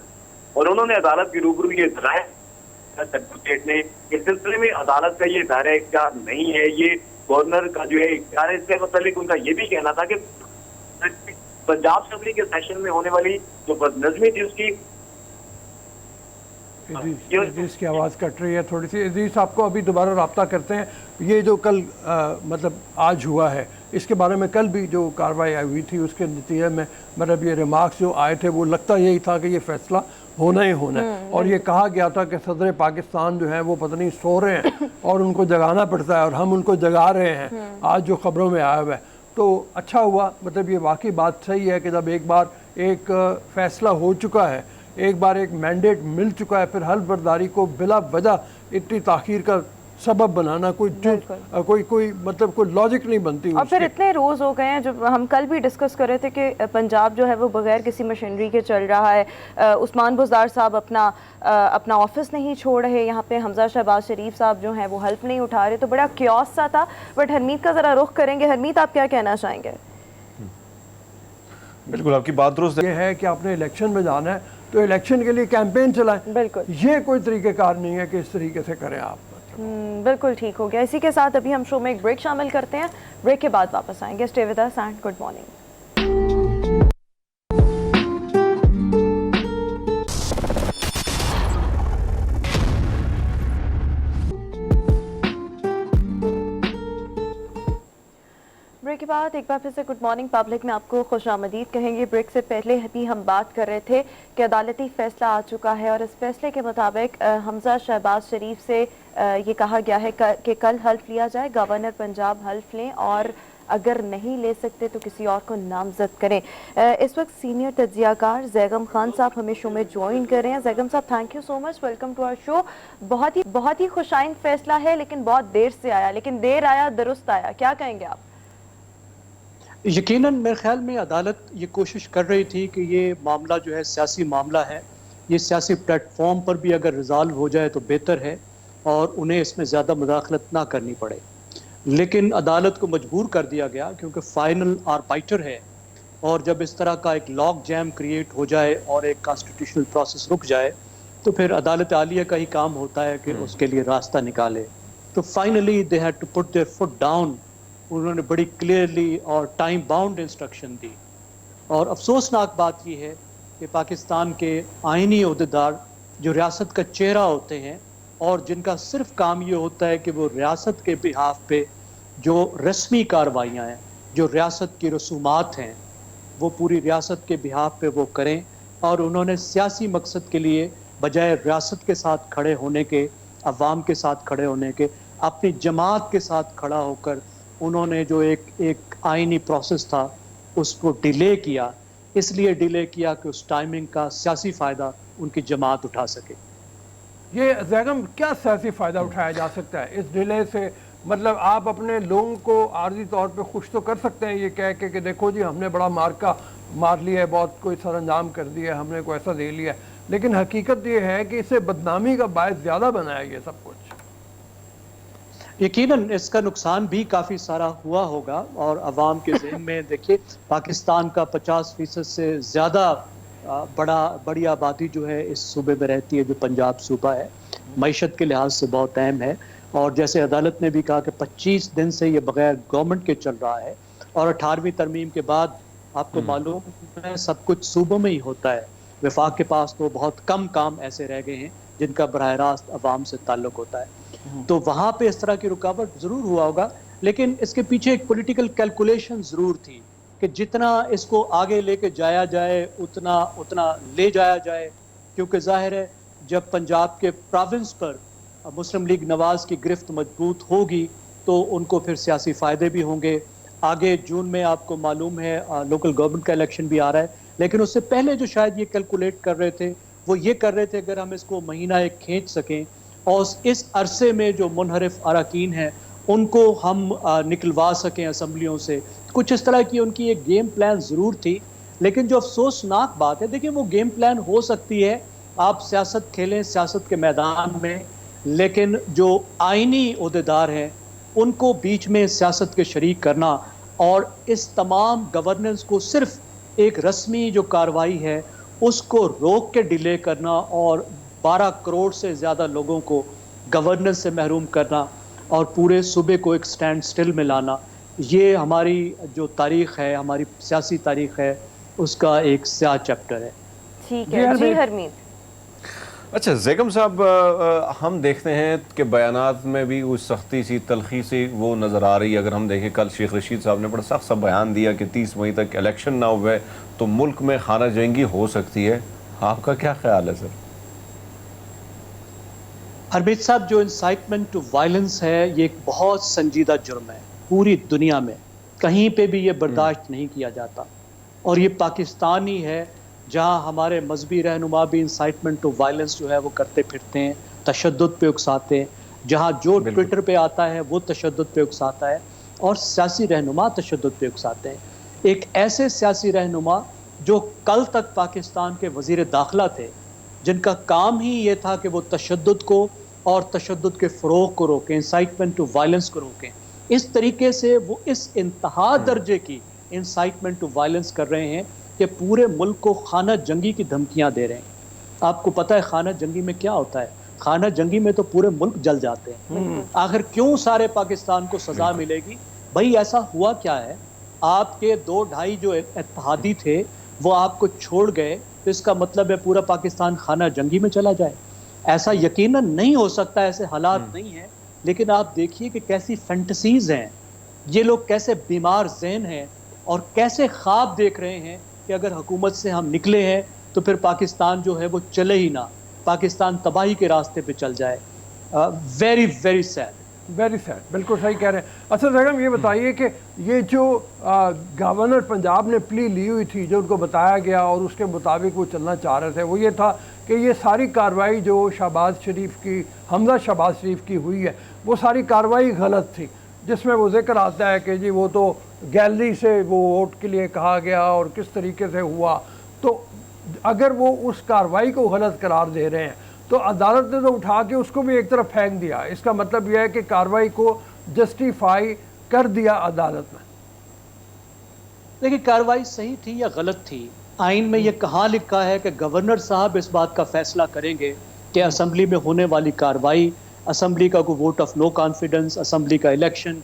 और उन्होंने अदालत की रूबरू ये एडवोकेट ने इस सिलसिले में अदालत का ये दायरा इख्तियार नहीं है, ये गवर्नर का जो है इख्तियार है। इसके मतलब उनका ये भी कहना था कि पंजाब असम्बली के सेशन में होने वाली जो बदनज़मी थी उसकी इदरीस की आवाज़ कट रही है थोड़ी सी। इदरीस आपको अभी दोबारा रब्ता करते हैं। ये जो कल मतलब आज हुआ है इसके बारे में कल भी जो कार्रवाई हुई थी उसके नतीजे में मतलब ये रिमार्क्स जो आए थे वो लगता यही था कि ये फैसला होना ही होना है। और ये कहा गया था कि सदर पाकिस्तान जो है वो पता नहीं सो रहे हैं और उनको जगाना पड़ता है और हम उनको जगा रहे हैं आज जो खबरों में आया हुआ है। तो अच्छा हुआ, मतलब ये वाकई बात सही है कि जब एक बार एक फैसला हो चुका है, एक बार एक मैंडेट मिल चुका है, फिर हल्फ बर्दारी को बिला वजह इतनी ताखीर का सबब बनाना कोई मतलब कोई लॉजिक नहीं बनती। और फिर इतने रोज हो गए हैं, जब हम कल भी डिस्कस कर रहे थे कि पंजाब जो है वो बगैर किसी मशीनरी के चल रहा है। उस्मान बुज़दार साहब अपना ऑफिस नहीं छोड़ रहे, यहाँ पे हमजा शहबाज शरीफ साहब जो हैं वो हेल्प नहीं उठा रहे, तो बड़ा क्योस सा था। बट हरमीत का ज़रा रुख करेंगे। हरमीत, आप क्या कहना चाहेंगे? बिल्कुल आपकी बात दुरुस्त ये है कि आपने इलेक्शन में जाना है तो इलेक्शन के लिए कैंपेन चलाएं। बिल्कुल, ये कोई तरीक़ेकार नहीं है कि इस तरीके से करें आप। बिल्कुल ठीक हो गया। इसी के साथ अभी हम शो में एक ब्रेक शामिल करते हैं। ब्रेक के बाद वापस आएंगे। Stay with us and good morning. Break के बाद एक बार फिर से गुड मॉर्निंग पब्लिक में आपको खुशामदीद कहेंगे। ब्रेक से पहले भी हम बात कर रहे थे कि अदालती फैसला आ चुका है और इस फैसले के मुताबिक हमजा शहबाज शरीफ से ये कहा गया है कि कल हल्फ लिया जाए। गवर्नर पंजाब हल्फ लें और अगर नहीं ले सकते तो किसी और को नामजद करें। इस वक्त सीनियर तज्जियाकार जैगम खान साहब हमें शो में ज्वाइन कर रहे हैं। जैगम साहब, thank you so much, welcome to our show. बहुत ही खुशाइन फैसला है लेकिन बहुत देर से आया, लेकिन देर आया दुरुस्त आया, क्या कहेंगे आप? यकीनन मेरे ख्याल में अदालत ये कोशिश कर रही थी कि ये मामला जो है सियासी मामला है, ये सियासी प्लेटफॉर्म पर भी अगर रिजॉल्व हो जाए तो बेहतर है और उन्हें इसमें ज़्यादा मुदाखलत ना करनी पड़े। लेकिन अदालत को मजबूर कर दिया गया क्योंकि फाइनल आर्बिटर है और जब इस तरह का एक लॉक जैम क्रिएट हो जाए और एक कॉन्स्टिट्यूशनल प्रोसेस रुक जाए तो फिर अदालत आलिया का ही काम होता है कि उसके लिए रास्ता निकाले। तो finally they had to put their foot down. उन्होंने बड़ी क्लियरली और टाइम बाउंड इंस्ट्रक्शन दी। और अफसोसनाक बात यह है कि पाकिस्तान के आइनी अहदेदार जो रियासत का चेहरा होते हैं और जिनका सिर्फ काम ये होता है कि वो रियासत के बिहाफ पे जो रस्मी कार्रवाइयाँ हैं, जो रियासत की रसूमात हैं, वो पूरी रियासत के बिहाफ पे वो करें। और उन्होंने सियासी मकसद के लिए बजाय रियासत के साथ खड़े होने के, अवाम के साथ खड़े होने के, अपनी जमात के साथ खड़ा होकर उन्होंने जो एक आइनी प्रोसेस था उसको डिले किया। इसलिए डिले किया कि उस टाइमिंग का सियासी फ़ायदा उनकी जमात उठा सके। ये जैगम क्या सियासी फ़ायदा उठाया जा सकता है इस डिले से? मतलब आप अपने लोगों को आर्जी तौर पे खुश तो कर सकते हैं ये कह के कि देखो जी हमने बड़ा मार लिया है, बहुत कोई सरअंजाम कर दिया है, हमने को ऐसा दे लिया है, लेकिन हकीकत ये है कि इसे बदनामी का बायस ज़्यादा बनाया ये सब कुछ। यकीनन इसका नुकसान भी काफ़ी सारा हुआ होगा और अवाम के ज़हन में देखिए पाकिस्तान का 50% से ज़्यादा बड़ी आबादी जो है इस सूबे में रहती है, जो पंजाब सूबा है। मईशत के लिहाज से बहुत अहम है। और जैसे अदालत ने भी कहा कि 25 दिन से ये बगैर गवर्नमेंट के चल रहा है, और 18वीं तरमीम के बाद आपको मालूम है सब कुछ सूबों में ही होता है। वफाक के पास तो बहुत कम काम ऐसे रह गए हैं जिनका बराह रास्त अवाम से ताल्लुक होता है। तो वहाँ पे इस तरह की रुकावट ज़रूर हुआ होगा, लेकिन इसके पीछे एक पॉलिटिकल कैलकुलेशन ज़रूर थी कि जितना इसको आगे लेके जाया जाए उतना उतना ले जाया जाए, क्योंकि जाहिर है जब पंजाब के प्रोविंस पर मुस्लिम लीग नवाज की गिरफ्त मजबूत होगी तो उनको फिर सियासी फ़ायदे भी होंगे। आगे जून में आपको मालूम है लोकल गवर्नमेंट का इलेक्शन भी आ रहा है, लेकिन उससे पहले जो शायद ये कैलकुलेट कर रहे थे वो ये कर रहे थे अगर हम इसको महीना एक खींच सकें और इस अरसे में जो मुनहरिफ अरकान हैं उनको हम निकलवा सकें असम्बलियों से, कुछ इस तरह की उनकी एक गेम प्लान ज़रूर थी। लेकिन जो अफसोसनाक बात है, देखिए वो गेम प्लान हो सकती है, आप सियासत खेलें सियासत के मैदान में, लेकिन जो आइनी ओहदेदार हैं उनको बीच में सियासत के शरीक करना और इस तमाम गवर्नेंस को सिर्फ एक रस्मी जो कार्रवाई है उसको रोक के डिले करना और 12 करोड़ से ज़्यादा लोगों को गवर्नेंस से महरूम करना और पूरे सूबे को एक स्टैंड स्टिल में लाना, ये हमारी जो तारीख़ है, हमारी सियासी तारीख़ है, उसका एक स्याह चैप्टर है। ठीक है जी हरमीत। अच्छा जैकम साहब, हम देखते हैं कि बयानात में भी उस सख्ती सी तलखी सी वो नज़र आ रही है। अगर हम देखें कल शेख रशीद साहब ने बड़ा सख्त सा बयान दिया कि 30 मई तक इलेक्शन ना हुए तो मुल्क में खाना जंगी हो सकती है। आपका क्या ख्याल है सर? हरमीत साहब, जो इंसाइटमेंट टू वायलेंस है ये एक बहुत संजीदा जुर्म है, पूरी दुनिया में कहीं पे भी ये बर्दाश्त नहीं किया जाता। और ये पाकिस्तान ही है जहां हमारे मजहबी रहनुमा भी इंसाइटमेंट टू वायलेंस जो है वो करते फिरते हैं, तशद्दुद पे उकसाते हैं। जहां जो ट्विटर पे आता है वो तशद्दुद पे उकसाता है और सियासी रहनुमा तशद्दुद पे उकसाते हैं। एक ऐसे सियासी रहनुमा जो कल तक पाकिस्तान के वज़ीर दाखिला थे, जिनका काम ही ये था कि वो तशद्दुद को और तशद्दुद के फ़रोग़ को रोकें, इंसाइटमेंट टू वायलेंस को रोकें, इस तरीके से वो इस इंतहा दर्जे की इंसाइटमेंट टू वायलेंस कर रहे हैं कि पूरे मुल्क को खाना जंगी की धमकियां दे रहे हैं। आपको पता है खाना जंगी में क्या होता है? खाना जंगी में तो पूरे मुल्क जल जाते हैं। आखिर क्यों सारे पाकिस्तान को सजा मिलेगी? भाई ऐसा हुआ क्या है, आपके 2-2.5 जो इत्तेहादी थे वो आपको छोड़ गए, तो इसका मतलब है पूरा पाकिस्तान खाना जंगी में चला जाए? ऐसा यकीनन नहीं हो सकता, ऐसे हालात नहीं है। लेकिन आप देखिए कि कैसी फैंटसीज हैं ये लोग, कैसे बीमार ज़हन हैं और कैसे ख्वाब देख रहे हैं कि अगर हुकूमत से हम निकले हैं तो फिर पाकिस्तान जो है वो चले ही ना, पाकिस्तान तबाही के रास्ते पे चल जाए। Very very sad, very sad, बिल्कुल सही कह रहे हैं। अच्छा जैकम, ये बताइए कि ये जो गवर्नर पंजाब ने प्ली ली हुई थी, जो उनको बताया गया और उसके मुताबिक वो चलना चाह रहे थे, वो ये था कि ये सारी कार्रवाई जो शहबाज शरीफ की, हमजा शहबाज शरीफ की हुई है, वो सारी कार्रवाई गलत थी, जिसमें वो जिक्र आता है कि जी वो तो गैलरी से वो वोट के लिए कहा गया और किस तरीके से हुआ। तो अगर वो उस कार्रवाई को गलत करार दे रहे हैं तो अदालत ने तो उठा के उसको भी एक तरफ फेंक दिया। इसका मतलब यह है कि कार्रवाई को जस्टिफाई कर दिया अदालत ने। देखिए कार्रवाई सही थी या गलत थी, आइन में ये कहाँ लिखा है कि गवर्नर साहब इस बात का फैसला करेंगे कि असम्बली में होने वाली कार्रवाई, असम्बली का कोई vote of no confidence, assembly का इलेक्शन,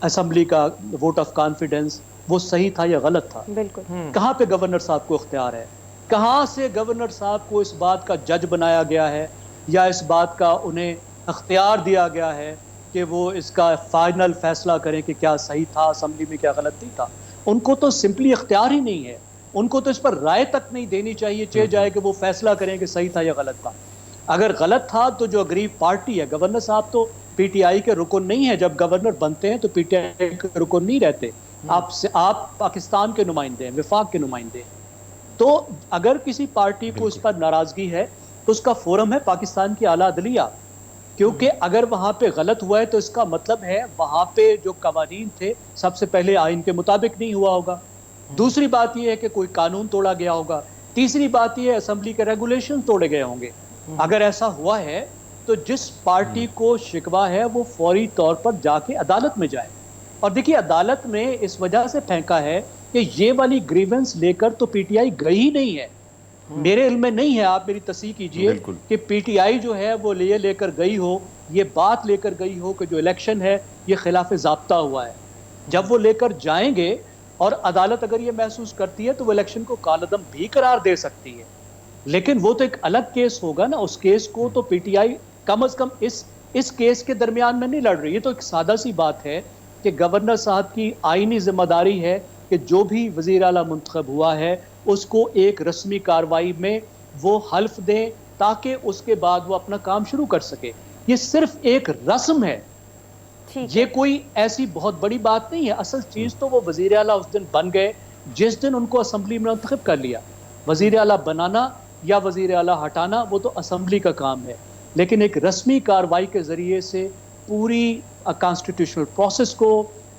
असम्बली का वोट ऑफ कॉन्फिडेंस, वो सही था या गलत था? बिल्कुल। कहाँ पे गवर्नर साहब को इख्तियार है? कहाँ से गवर्नर साहब को इस बात का जज बनाया गया है या इस बात का उन्हें इख्तियार दिया गया है कि वो इसका फाइनल फैसला करें कि क्या सही था असम्बली में, क्या गलत नहीं था? उनको तो सिंपली इख्तियार ही नहीं है, उनको तो इस पर राय तक नहीं देनी चाहिए, चाहे जाए कि वो फैसला करें कि सही था या गलत था। अगर गलत था तो जो अग्रीव पार्टी है, गवर्नर साहब तो पीटीआई के रुकन नहीं है, जब गवर्नर बनते हैं तो पीटीआई के रुकन नहीं रहते, आप पाकिस्तान के नुमाइंदे हैं, विफाक के नुमाइंदे हैं। तो अगर किसी पार्टी को इस पर नाराजगी है तो उसका फोरम है पाकिस्तान की आला अदलिया, क्योंकि अगर वहाँ पे गलत हुआ है तो इसका मतलब है वहाँ पे जो कवानीन थे सबसे पहले आइन के मुताबिक नहीं हुआ होगा, दूसरी बात यह है कि कोई कानून तोड़ा गया होगा, तीसरी बात यह है असम्बली के रेगुलेशन तोड़े गए होंगे। अगर ऐसा हुआ है तो जिस पार्टी को शिकवा है वो फौरी तौर पर जाके अदालत में जाए। और देखिए अदालत में इस वजह से फेंका है कि ये वाली ग्रीवेंस लेकर तो पीटीआई गई ही नहीं है, मेरे इल्म में नहीं है, आप मेरी तस्दीक कीजिए बिल्कुल। कि पीटीआई जो है वो ये लेकर गई हो, ये बात लेकर गई हो कि जो इलेक्शन है ये खिलाफ ज़ाब्ता हुआ है। जब वो लेकर जाएंगे और अदालत अगर ये महसूस करती है तो वो इलेक्शन को कालअदम भी करार दे सकती है, लेकिन वो तो एक अलग केस होगा ना। उस केस को तो पीटीआई कम अज कम इस केस के दरमियान में नहीं लड़ रही है। तो एक सादा सी बात है कि गवर्नर साहब की आईनी जिम्मेदारी है कि जो भी वजीर आला मुंतखब हुआ है उसको एक रस्मी कार्रवाई में वो हल्फ दें ताकि उसके बाद वो अपना काम शुरू कर सके। ये सिर्फ एक रस्म है, ठीक ये है। कोई ऐसी बहुत बड़ी बात नहीं है। असल चीज तो वो वजीर आला उस दिन बन गए जिस दिन उनको असम्बली में मुंतखब कर लिया। वजीर आला बनाना या वजीर आला हटाना वो तो असम्बली का काम है, लेकिन एक रस्मी कार्रवाई के जरिए से पूरी कॉन्स्टिट्यूशनल प्रोसेस को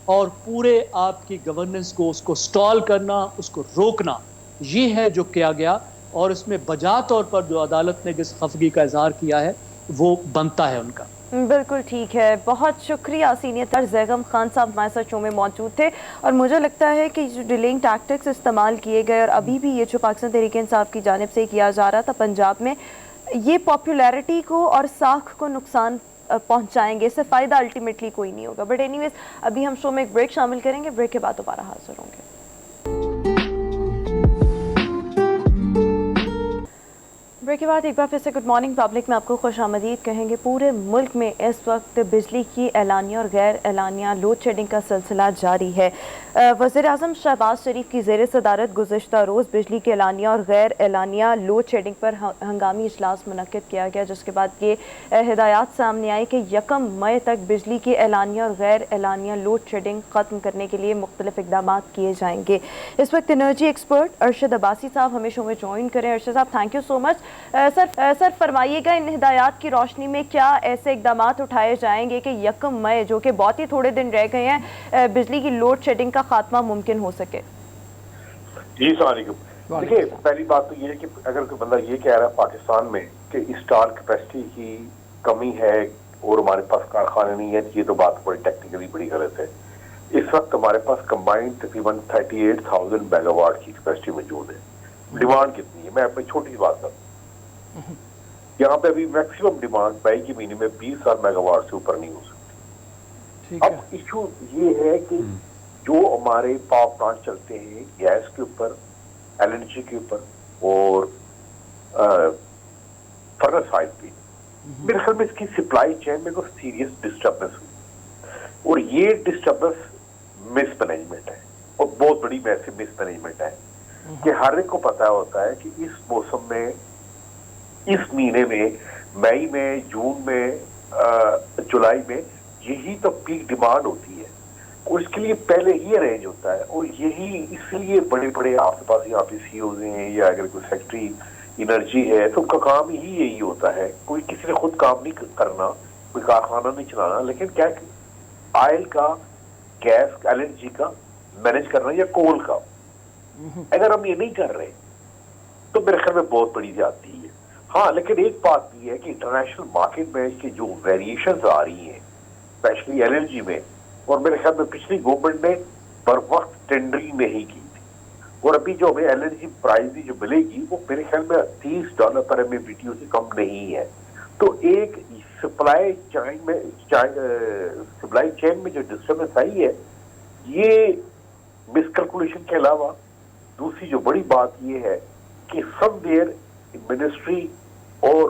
और पूरे आपकी गवर्नेंस को उसको स्टॉल करना, उसको रोकना, ये है जो किया गया। और इसमें बजा तौर पर जो अदालत ने जिस खफगी का इजहार किया है वो बनता है उनका। बिल्कुल ठीक है, बहुत शुक्रिया। सीनियर जैगम खान साहब हमारे साथ शो में मौजूद थे और मुझे लगता है कि जो डिलेइंग टैक्टिक्स इस्तेमाल किए गए और अभी भी ये जो पाकिस्तान तहरीक इंसाफ की जानिब से किया जा रहा था पंजाब में, ये पॉपुलैरिटी को और साख को नुकसान पहुंचाएंगे, इससे फ़ायदा अल्टीमेटली कोई नहीं होगा। बट एनीवेज अभी हम शो में एक ब्रेक शामिल करेंगे, ब्रेक के बाद दोबारा हाजिर होंगे। ब्रेक के बाद एक बार फिर से गुड मॉर्निंग पब्लिक में आपको खुशामदीद कहेंगे। पूरे मुल्क में इस वक्त बिजली की एलानिया और गैर एलानिया लोड शेडिंग का सिलसिला जारी है। वज़ीर आज़म शहबाज शरीफ की ज़ेर सदारत गुज़िश्ता रोज़ बिजली के एलानिया और गैर एलानिया लोड शेडिंग पर हंगामी इजलास मुनक्किद किया गया, जिसके बाद ये हिदायत सामने आई कि 1 मई तक बिजली की एलानिया और गैर एलानिया लोड शेडिंग ख़त्म करने के लिए मुख्तलिफ इक़दाम किए जाएंगे। इस वक्त एनर्जी एक्सपर्ट अरशद अब्बासी साहब हमें शो में ज्वाइन करें। अरशद साहब, thank you so much. Sir फरमाइएगा, इन हिदायत की रोशनी में क्या ऐसे इकदाम उठाए जाएंगे कि 1 मई, जो कि बहुत ही थोड़े दिन रह गए हैं, बिजली की लोड शेडिंग का खात्मा मुमकिन हो सके? जी सलामकुम। देखिए, पहली बात तो ये है कि अगर कोई बंदा ये कह रहा है पाकिस्तान में कि इंस्टॉल कैपेसिटी की कमी है और हमारे पास कारखाने नहीं है, तो ये तो बात बड़ी टेक्निकली बड़ी गलत है। इस वक्त हमारे पास कंबाइंड तकरीबन 38,000 मेगावाट की कैपेसिटी मौजूद है। डिमांड कितनी है, मैं अपनी छोटी बात करूँ, यहाँ पे अभी मैक्सिमम डिमांड मई के महीने में 20,000 मेगावाट से ऊपर नहीं हो सकती। अब इशू ये है कि जो हमारे पावर प्लांट चलते हैं गैस के ऊपर, एलएनजी के ऊपर और फर्नेस साइड पे, मेरे ख्याल में इसकी सप्लाई चेन में कोई सीरियस डिस्टर्बेंस हुई और ये डिस्टर्बेंस मिसमैनेजमेंट है और बहुत बड़ी मैसिव मिसमैनेजमेंट है कि हर एक को पता होता है कि इस मौसम में, इस महीने में, मई में, जून में, जुलाई में यही तो पीक डिमांड होती है और इसके लिए पहले ही अरेंज होता है। और यही इसलिए बड़े बड़े आपके पास यहाँ पे सीईओ हैं या अगर कोई फैक्ट्री एनर्जी है तो उनका काम ही यही होता है। कोई किसी ने खुद काम नहीं करना, कोई कारखाना नहीं चलाना, लेकिन क्या ऑयल का, गैस, एलएनजी का मैनेज करना या कोल का। अगर हम ये नहीं कर रहे तो मेरे ख्याल में बहुत बड़ी ज्यादती है। हाँ, लेकिन एक बात भी है कि इंटरनेशनल मार्केट में इसकी जो वेरिएशंस आ रही हैं, स्पेशली एलएनजी में, और मेरे ख्याल में पिछली गवर्नमेंट ने बर वक्त टेंडरिंग नहीं की थी और अभी जो हमें एलएनजी प्राइस जो मिलेगी वो मेरे ख्याल में $30 पर MMBTU से कम नहीं है। तो एक सप्लाई चेन में जो डिस्टर्बेंस आई है, ये मिसकैलकुलेशन के अलावा दूसरी जो बड़ी बात ये है कि समवेयर मिनिस्ट्री और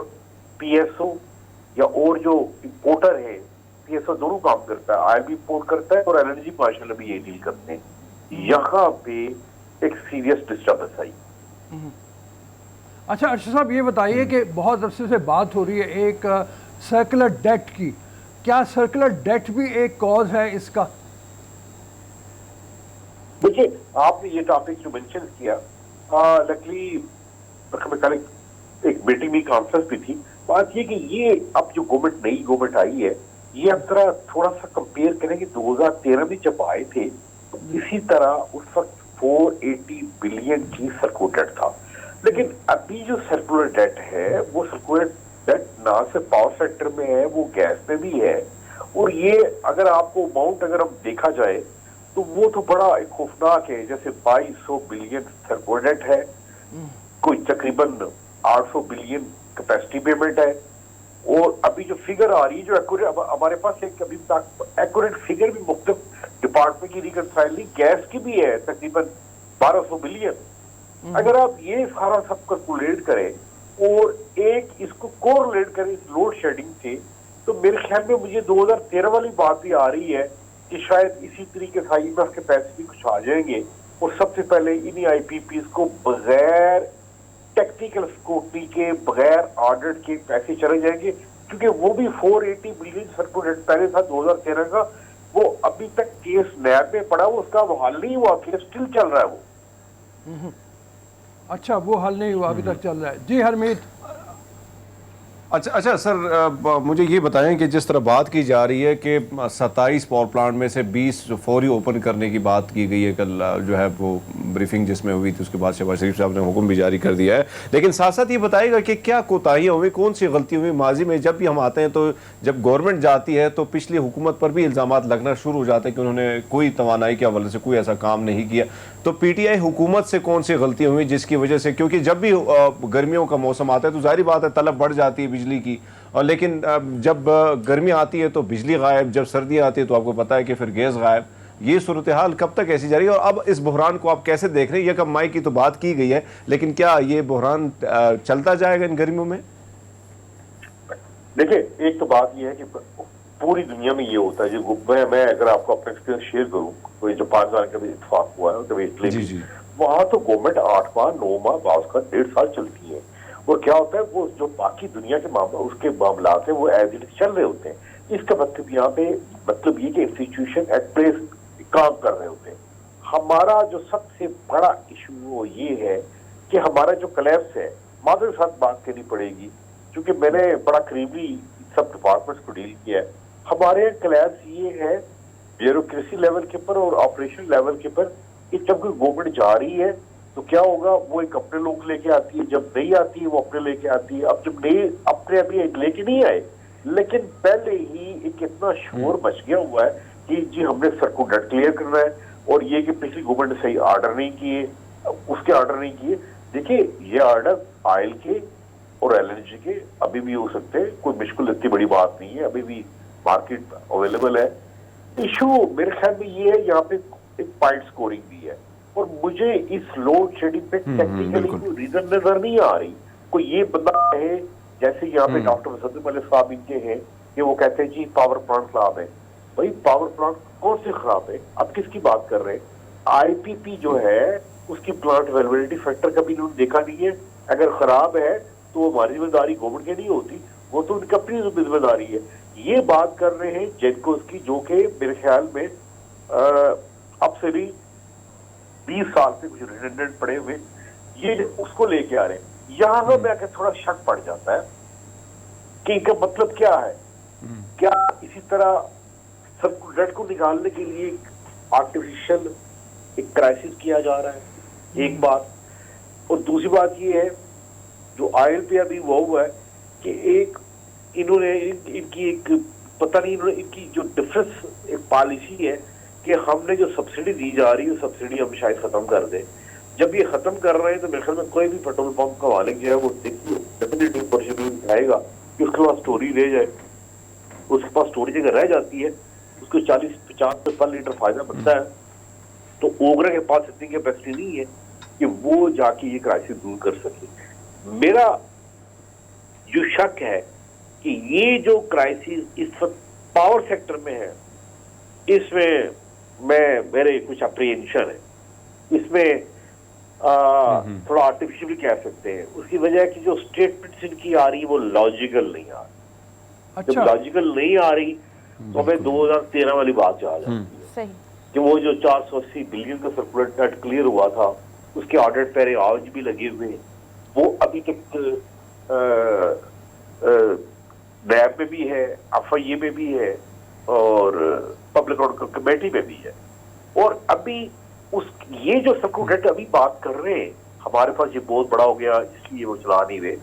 पीएसओ या और जो इंपोर्टर है, पीएसओ दोनों काम करता है, ऑयल भी इंपोर्ट करता है और एनर्जी मार्शल भी ये डील करते हैं। यहाँ पे एक सीरियस डिस्टर्बेंस आई। अच्छा अर्शद साहब, ये बताइए कि बहुत अरसे से बात हो रही है एक सर्कुलर डेट की, क्या सर्कुलर डेट भी एक कॉज है इसका? देखिए, आपने ये टॉपिक जो मेंशन किया, लकली कल एक मीटिंग में कॉन्फ्रेंस भी थी। बात ये कि ये अब जो गवर्नमेंट, नई गवर्नमेंट आई है, ये अब तरह थोड़ा सा कंपेयर करें कि 2013 में जब आए थे तो इसी तरह उस वक्त 480 बिलियन की सर्कुलर डेट था। लेकिन अभी जो सर्कुलर डेट है वो सर्कुलर डेट ना सिर्फ पावर सेक्टर में है, वो गैस में भी है। और ये अगर आपको अमाउंट अगर हम देखा जाए तो वो तो बड़ा खौफनाक है। जैसे 2200 बिलियन सर्कुलर डेट है, कोई तकरीबन 800 बिलियन कैपेसिटी पेमेंट है। और अभी जो फिगर आ रही है, जो एक्यूरेट, हमारे पास एक अभी तक एक्यूरेट फिगर भी मुख्तलिफ डिपार्टमेंट की रिकनसाइल गैस की भी है तकरीबन 1200 बिलियन। अगर आप ये सारा सब कैलकुलेट करें और एक इसको कोरिलेट करें इस लोड शेडिंग से, तो मेरे ख्याल में मुझे 2013 वाली बात भी आ रही है कि शायद इसी तरीके से IMF के पैसे भी कुछ आ जाएंगे और सबसे पहले इन्हीं IPPs को बगैर टेक्निकल स्क्रूटनी के, बगैर ऑडिट के पैसे चले जाएंगे, क्योंकि वो भी 480 बिलियन सर्कुलेट पहले था 2013 का, वो अभी तक केस नैब में पड़ा, वो उसका वो हल नहीं हुआ, केस स्टिल चल रहा है वो। अच्छा, वो हल नहीं हुआ, अभी तक चल रहा है। जी हरमीत। अच्छा सर, मुझे ये बताएं कि जिस तरह बात की जा रही है कि 27 पावर प्लांट में से 20 जो फौरी ओपन करने की बात की गई है, कल जो है वो ब्रीफिंग जिसमें हुई थी उसके बाद शहबाज शरीफ साहब ने हुक्म भी जारी कर दिया है, लेकिन साथ साथ ये बताएगा कि क्या कोताहियाँ हुई, कौन सी गलती हुई माजी में। जब भी हम आते हैं तो जब गवर्नमेंट जाती है तो पिछली हुकूमत पर भी इल्ज़ाम लगना शुरू हो जाते हैं कि उन्होंने कोई तवानाई के हवाले से कोई ऐसा काम नहीं किया। तो PTI हुकूमत से कौन सी गलतियाँ हुई जिसकी वजह से, क्योंकि जब भी गर्मियों का मौसम आता है तो जाहिर बात है तलब बढ़ जाती है बिजली की, और लेकिन जब गर्मी आती है तो बिजली गायब, जब सर्दियाँ आती है तो आपको पता है कि फिर गैस गायब। ये सूरत हाल कब तक ऐसी जारी है, और अब इस बहरान को आप कैसे देख रहे हैं? यकम मई की तो बात की गई है, लेकिन क्या ये बहरान चलता जाएगा इन गर्मियों में? देखिए, एक तो बात यह है कि पूरी दुनिया में ये होता है, जो मैं अगर आपको अपना एक्सपीरियंस शेयर करूं, कोई जापान जाने का भी इत्तेफाक हुआ है, कभी इटली में, वहां तो गवर्नमेंट 8 माह 9 माह बाउस का 1.5 साल चलती है। और क्या होता है, वो जो बाकी दुनिया के मामला उसके मामला है वो एज इट चल रहे होते हैं। इसका मतलब यहाँ पे मतलब ये कि इंस्टीट्यूशन एट प्लेस काम कर रहे होते हैं। हमारा जो सबसे बड़ा इशू वो ये है कि हमारा जो कलेप्स है, माधव के साथ बात करनी पड़ेगी क्योंकि मैंने बड़ा करीबी सब डिपार्टमेंट्स को डील किया है। हमारे यहाँ कलेप्स ये है ब्यूरोक्रेसी लेवल के ऊपर और ऑपरेशन लेवल के ऊपर कि जब कोई गवर्नमेंट जा रही है तो क्या होगा, वो एक अपने लोग लेके आती है, जब नहीं आती है वो अपने लेके आती है। अब जब नहीं अपने अभी लेके नहीं आए, लेकिन पहले ही एक इतना शोर मच गया हुआ है कि जी हमने सर्कुलर क्लियर करना है, और ये कि पिछली गवर्नमेंट ने सही ऑर्डर नहीं किए, उसके ऑर्डर नहीं किए। देखिए, ये ऑर्डर ऑयल के और LNG के अभी भी हो सकते हैं, कोई मुश्किल इतनी बड़ी बात नहीं है, अभी भी मार्केट अवेलेबल है। इशू मेरे ख्याल में ये है, यहाँ पे एक पॉइंट स्कोरिंग भी है, और मुझे इस लोड शेडिंग पे टेक्निकली कोई रीजन नजर नहीं आ रही। कोई ये बंदा है जैसे यहाँ पे डॉक्टर सदम अली साहब इनके हैं कि वो कहते हैं जी पावर प्लांट खराब है। भाई पावर प्लांट कौन से खराब है, आप किसकी बात कर रहे हैं? IPP जो है उसकी प्लांट अवेलेबिलिटी फैक्टर कभी इन्होंने देखा नहीं है। अगर खराब है तो हमारी जिम्मेदारी गवर्नमेंट की नहीं होती, वो तो उनकी अपनी जिम्मेदारी है। ये बात कर रहे हैं जेनकोस की, जो कि मेरे ख्याल में अब से भी 20 साल से कुछ रिडंडेंट पड़े हुए, ये उसको लेके आ रहे हैं। यहां पर मैं थोड़ा शक पड़ जाता है कि इनका मतलब क्या है। क्या इसी तरह सर्कुलर को निकालने के लिए आर्टिफिशियल एक क्राइसिस किया जा रहा है, एक बात। और दूसरी बात ये है जो ऑयल पे अभी वो हुआ है कि एक इन्होंने इनकी एक पता नहीं, इन्होंने इनकी जो डिफरेंस एक पॉलिसी है कि हमने जो सब्सिडी दी जा रही है सब्सिडी हम शायद खत्म कर दें। जब ये खत्म कर रहे हैं तो मेरे ख्याल में कोई भी पेट्रोल पंप का मालिक जो है वो डेफिनेटली परेशानी आएगा कि उसके पास स्टोरी रह जाए, उसके पास स्टोरेज अगर रह जाती है उसको 40-50 पर लीटर फायदा बनता है, तो ओगरा के पास इतनी कैपेसिटी नहीं है कि वो जाके ये क्राइसिस दूर कर सके। मेरा जो शक है कि ये जो क्राइसिस इस वक्त पावर सेक्टर में है, इसमें मेरे कुछ अप्रीहेंशन है, इसमें थोड़ा आर्टिफिशियल भी कह सकते हैं। उसकी वजह की जो स्टेटमेंट्स इनकी आ रही है वो लॉजिकल नहीं आ रही। अच्छा। जब लॉजिकल नहीं आ रही तो हमें 2013 वाली बात याद आती है सही कि वो जो 480 बिलियन का सर्कुलर डेट क्लियर हुआ था, उसके ऑडिट पैरे आज भी लगे हुए हैं। वो अभी तक नैब में भी है, FIA में भी है और पब्लिक अकाउंट कमेटी में भी है। और अभी ये जो सर्कुलर डेट अभी बात कर रहे हैं, हमारे पास ये बहुत बड़ा हो गया इसलिए वो चला नहीं रहे।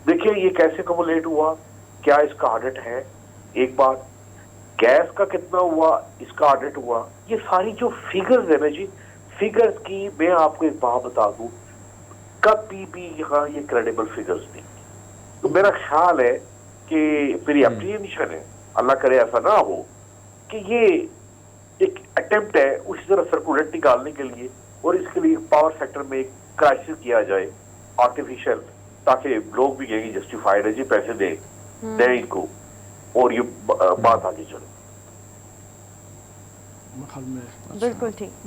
देखिए ये कैसे कमुलेट हुआ, क्या इसका ऑडिट है, एक बात गैस का कितना हुआ, इसका ऑडिट हुआ। ये सारी जो फिगर्स है ना जी, फिगर्स की मैं आपको एक बात बता दूं, कभी भी यहाँ ये क्रेडिबल फिगर्स नहीं। तो मेरा ख्याल है कि मेरी अप्रीहेंशन है, अल्लाह करे ऐसा ना हो, कि ये एक अटेम्प्ट है उसी तरह सर्कुलेट निकालने के लिए, और इसके लिए पावर सेक्टर में एक क्राइसिस किया जाए आर्टिफिशियल, ताकि लोग भी कहेंगे जस्टिफाइड है जी, पैसे दें इनको, और ये बात आगे चले।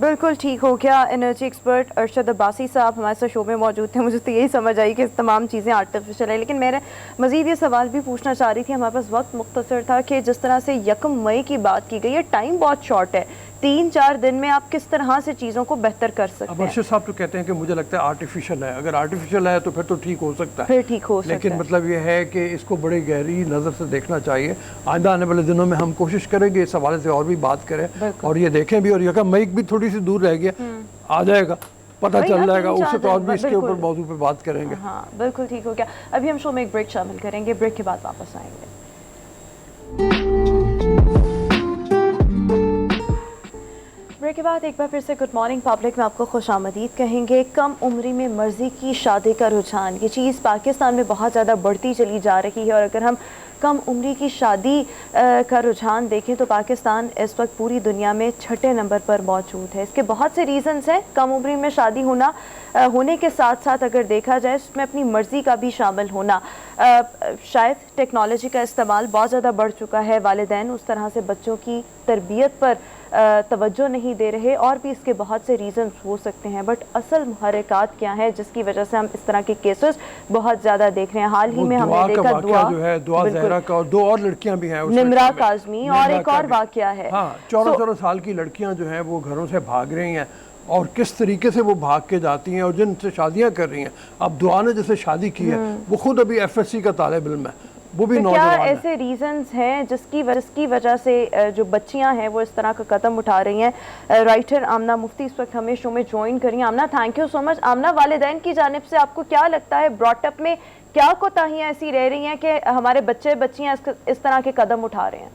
बिल्कुल ठीक हो गया। एनर्जी एक्सपर्ट अरशद अब्बासी साहब हमारे साथ शो में मौजूद थे। मुझे तो यही समझ आई कि तमाम चीज़ें आर्टिफिशियल है, लेकिन मैं मज़ीद ये सवाल भी पूछना चाह रही थी, हमारे पास वक्त मुख्तसर था, कि जिस तरह से 1 मई की बात की गई है, टाइम बहुत शॉर्ट है, 3-4 दिन में आप किस तरह से चीज़ों को बेहतर कर सकते हैं? अरशद साहब तो कहते हैं कि मुझे लगता है आर्टिफिशियल है, अगर आर्टिफिशियल है तो फिर तो ठीक हो सकता है, फिर ठीक हो सकता लेकिन है। मतलब ये है कि इसको बड़ी गहरी नज़र से देखना चाहिए। आइंदा आने वाले दिनों में हम कोशिश करेंगे इस हवाले से और भी बात करें और ये देखें भी, और 1 मई भी थोड़ी सी दूर रह गया, आ जाएगा, पता चल जाएगा, उससे तो और भी इसके ऊपर मौजूद पे बात करेंगे। हाँ बिल्कुल ठीक हो गया। अभी हम शो में एक ब्रेक शामिल करेंगे, ब्रेक के बाद वापस आएंगे। ब्रेक के बाद एक बार फिर से गुड मॉर्निंग पब्लिक में आपको खुशामदीद कहेंगे। कम उम्री में मर्जी की शादी का रुझान, ये चीज़ पाकिस्तान में बहुत ज़्यादा बढ़ती चली जा रही है, और अगर हम कम उम्री की शादी का रुझान देखें तो पाकिस्तान इस वक्त पूरी दुनिया में 6ठे नंबर पर मौजूद है। इसके बहुत से रीज़न्स हैं। कम उम्री में शादी होने के साथ साथ अगर देखा जाए इसमें अपनी मर्ज़ी का भी शामिल होना, शायद टेक्नोलॉजी का इस्तेमाल बहुत ज़्यादा बढ़ चुका है, वालिदैन उस तरह से बच्चों की तरबियत पर तवज्जो नहीं दे रहे, और भी इसके बहुत से रीज़न्स हो सकते हैं। बट असल मुहर्रिकात क्या है जिसकी वजह से हम इस तरह के केसेस बहुत ज़्यादा देख रहे हैं? हाल ही में हमने देखा दुआ जो है, दुआ ज़हरा का, और 2 और लड़कियां भी हैं, निमरा काज़मी, और एक और वाकया है। हाँ, 14 साल की लड़कियां जो हैं वो घरों से भाग रही हैं, और किस तरीके से वो भाग के जाती हैं और जिनसे शादियां कर रही हैं। अब दुआ ने जैसे शादी की है, वो खुद अभी FSC का तालिब इल्म है, वो भी नौजवान है। क्या ऐसे रीजंस हैं जिसकी वजह से जो बच्चियां हैं वो इस तरह का कदम उठा रही हैं? राइटर आमना मुफ्ती इस वक्त हमें शो में ज्वाइन करी। आमना, थैंक यू सो मच। आमना, वालिदैन की जानिब से आपको क्या लगता है, ब्रॉटअप में क्या कोताहियां ऐसी रह रही हैं कि हमारे बच्चे बच्चियां इस तरह के कदम उठा रहे हैं?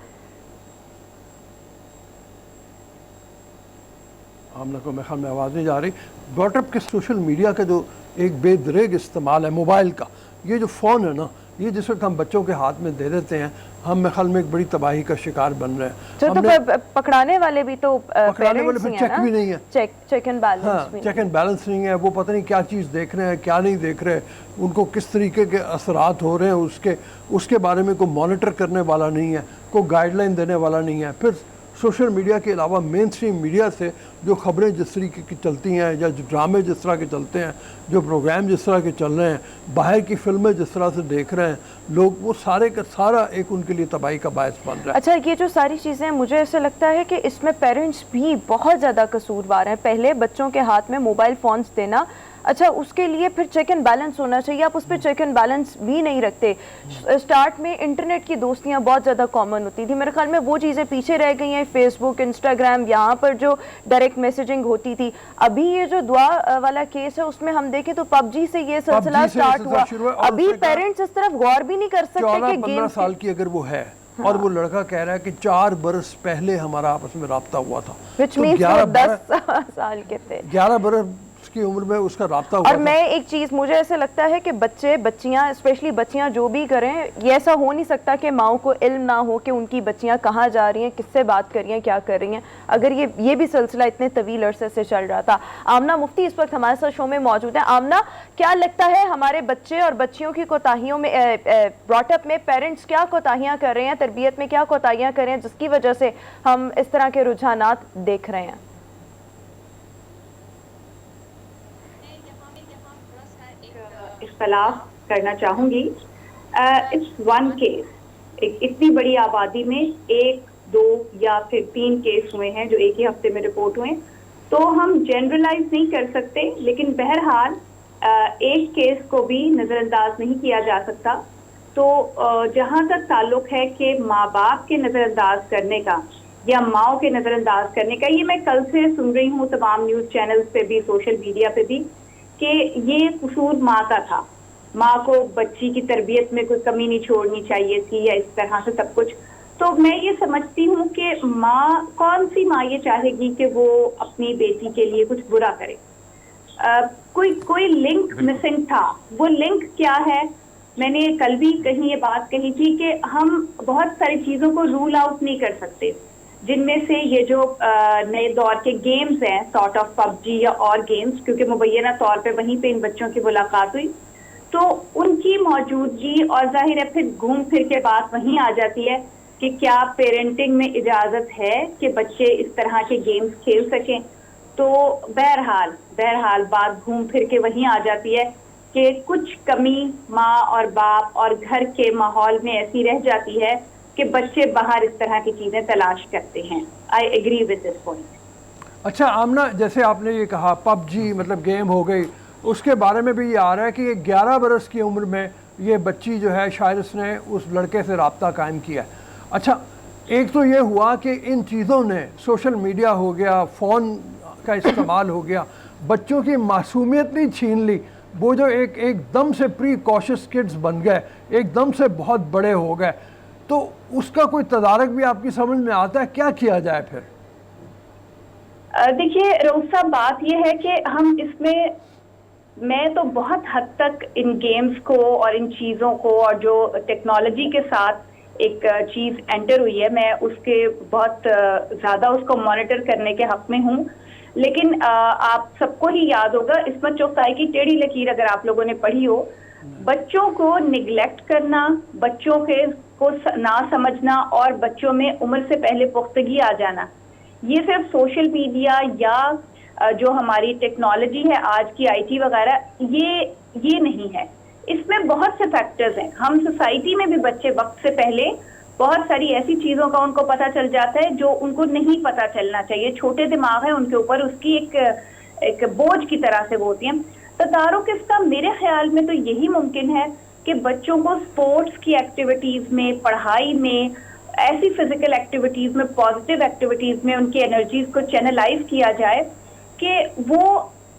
आमना को मेरे ख्याल में आवाज़ नहीं जा रही। ब्रॉटअप के सोशल मीडिया का जो एक बेदरेग इस्तेमाल है, मोबाइल का, ये जो फ़ोन है ना, ये जिस वक्त हम बच्चों के हाथ में दे देते हैं, हम मेरे ख्याल में एक बड़ी तबाही का शिकार बन रहे हैं। तो पकड़ाने वाले भी तो पकड़ाने वाले फिर चेक भी नहीं है, चेक एंड बैलेंस। हाँ, चेक एंड बैलेंस नहीं है। वो पता नहीं क्या चीज़ देख रहे हैं, क्या नहीं देख रहे, उनको किस तरीके के असरात हो रहे हैं, उसके बारे में कोई मॉनिटर करने वाला नहीं है, कोई गाइडलाइन देने वाला नहीं है। फिर सोशल मीडिया के अलावा मेन स्ट्रीम मीडिया से जो खबरें जिस तरीके की चलती हैं, या जो ड्रामे जिस तरह के चलते हैं, जो प्रोग्राम जिस तरह के चल रहे हैं, बाहर की फिल्में जिस तरह से देख रहे हैं लोग, वो सारे का सारा एक उनके लिए तबाही का बायस बन रहा है। अच्छा, ये जो सारी चीज़ें, मुझे ऐसा लगता है कि इसमें पेरेंट्स भी बहुत ज़्यादा कसूरवार हैं। पहले बच्चों के हाथ में मोबाइल फ़ोन्स देना, अच्छा उसके लिए फिर चेक एंड बैलेंस होना चाहिए, आप उस पर चेक एंड बैलेंस भी नहीं रखते। स्टार्ट में इंटरनेट की दोस्तियां बहुत ज़्यादा कॉमन होती थी, मेरे ख्याल में वो चीज़ें पीछे रह गई हैं। फेसबुक, इंस्टाग्राम, यहाँ पर जो डायरेक्ट मैसेजिंग होती थी। अभी ये जो दुआ वाला केस है उसमें हम देखें तो PUBG से ये सिलसिला स्टार्ट हुआ। अभी पेरेंट्स इस तरफ गौर भी नहीं कर सकते कि 14-15 साल की अगर वो है, और वो लड़का कह रहा है कि 4 बरस पहले हमारा आपस में राब्ता हुआ था, तो 10 साल के थे, 11 बरस की उम्र में उसका राब्ता हुआ और था। मैं एक चीज़, मुझे ऐसे लगता है कि बच्चे बच्चियां, स्पेशली बच्चियां जो भी करें, ये ऐसा हो नहीं सकता कि माओ को इल्म ना हो कि उनकी बच्चियां कहाँ जा रही हैं, किससे बात कर रही हैं, क्या कर रही हैं, अगर ये भी सिलसिला इतने तवील अरसे से चल रहा था। आमना मुफ्ती इस वक्त हमारे साथ शो में मौजूद है। आमना, क्या लगता है हमारे बच्चे और बच्चियों की कोताहियों में, ब्रॉटअप में पेरेंट्स क्या कोताहियाँ कर रहे हैं, तरबियत में क्या कोताहियाँ कर रहे हैं जिसकी वजह से हम इस तरह के रुझानात देख रहे हैं? इख्तलाफ करना चाहूंगी। इट्स वन केस, एक इतनी बड़ी आबादी में 1, 2 या फिर 3 केस हुए हैं जो एक ही हफ्ते में रिपोर्ट हुए, तो हम जनरलाइज नहीं कर सकते, लेकिन बहरहाल एक केस को भी नज़रअंदाज नहीं किया जा सकता। तो जहाँ तक ताल्लुक है कि माँ बाप के नज़रअंदाज करने का या माओ के नज़रअंदाज करने का, ये मैं कल से सुन रही हूँ तमाम न्यूज़ चैनल्स पे भी, सोशल मीडिया पे भी, कि ये कसूर माँ का था, माँ को बच्ची की तरबियत में कोई कमी नहीं छोड़नी चाहिए थी, या इस तरह से सब कुछ। तो मैं ये समझती हूँ कि माँ, कौन सी माँ ये चाहेगी कि वो अपनी बेटी के लिए कुछ बुरा करे। कोई लिंक मिसिंग था। वो लिंक क्या है? मैंने कल भी कहीं ये बात कही थी कि हम बहुत सारी चीजों को रूल आउट नहीं कर सकते, जिनमें से ये जो नए दौर के गेम्स हैं, सॉर्ट ऑफ पबजी या और गेम्स, क्योंकि मुबैना तौर पे वहीं पे इन बच्चों की मुलाकात हुई, तो उनकी मौजूदगी और जाहिर है फिर घूम फिर के बात वहीं आ जाती है कि क्या पेरेंटिंग में इजाजत है कि बच्चे इस तरह के गेम्स खेल सकें। तो बहरहाल बात घूम फिर के वहीं आ जाती है कि कुछ कमी माँ और बाप और घर के माहौल में ऐसी रह जाती है कि बच्चे बाहर इस तरह की चीजें तलाश करते हैं। I agree with this point. अच्छा आमना, जैसे आपने ये कहा पबजी मतलब गेम हो गई, उसके बारे में भी ये आ रहा है कि ये 11 बरस की उम्र में ये बच्ची जो है शायद उसने उस लड़के से रब्ता कायम किया है। अच्छा, एक तो ये हुआ कि इन चीज़ों ने, सोशल मीडिया हो गया, फ़ोन का इस्तेमाल हो गया, बच्चों की मासूमियत नहीं छीन ली, वो जो एकदम से प्री कॉशियस किड्स बन गए, एकदम से बहुत बड़े हो गए, तो उसका कोई तदारक भी आपकी समझ में आता है? क्या किया जाए फिर? देखिए रऊफ साहब, बात यह है कि हम इसमें, मैं तो बहुत हद तक इन गेम्स को और इन चीज़ों को और जो टेक्नोलॉजी के साथ एक चीज़ एंटर हुई है, मैं उसके बहुत ज़्यादा उसको मॉनिटर करने के हक में हूँ। लेकिन आप सबको ही याद होगा, इसमें चौथाई की टेढ़ी लकीर अगर आप लोगों ने पढ़ी हो, बच्चों को निगलेक्ट करना, बच्चों के को ना समझना और बच्चों में उम्र से पहले पुख्तगी आ जाना, ये सिर्फ सोशल मीडिया या जो हमारी टेक्नोलॉजी है आज की आईटी वगैरह, ये नहीं है। इसमें बहुत से फैक्टर्स हैं। हम सोसाइटी में भी बच्चे वक्त से पहले बहुत सारी ऐसी चीजों का उनको पता चल जाता है जो उनको नहीं पता चलना चाहिए। छोटे दिमाग है उनके ऊपर, उसकी एक बोझ की तरह से वो होती है। तदारुक इसका मेरे ख्याल में तो यही मुमकिन है कि बच्चों को स्पोर्ट्स की एक्टिविटीज में, पढ़ाई में, ऐसी फिजिकल एक्टिविटीज में, पॉजिटिव एक्टिविटीज में उनकी एनर्जीज को चैनलाइज किया जाए कि वो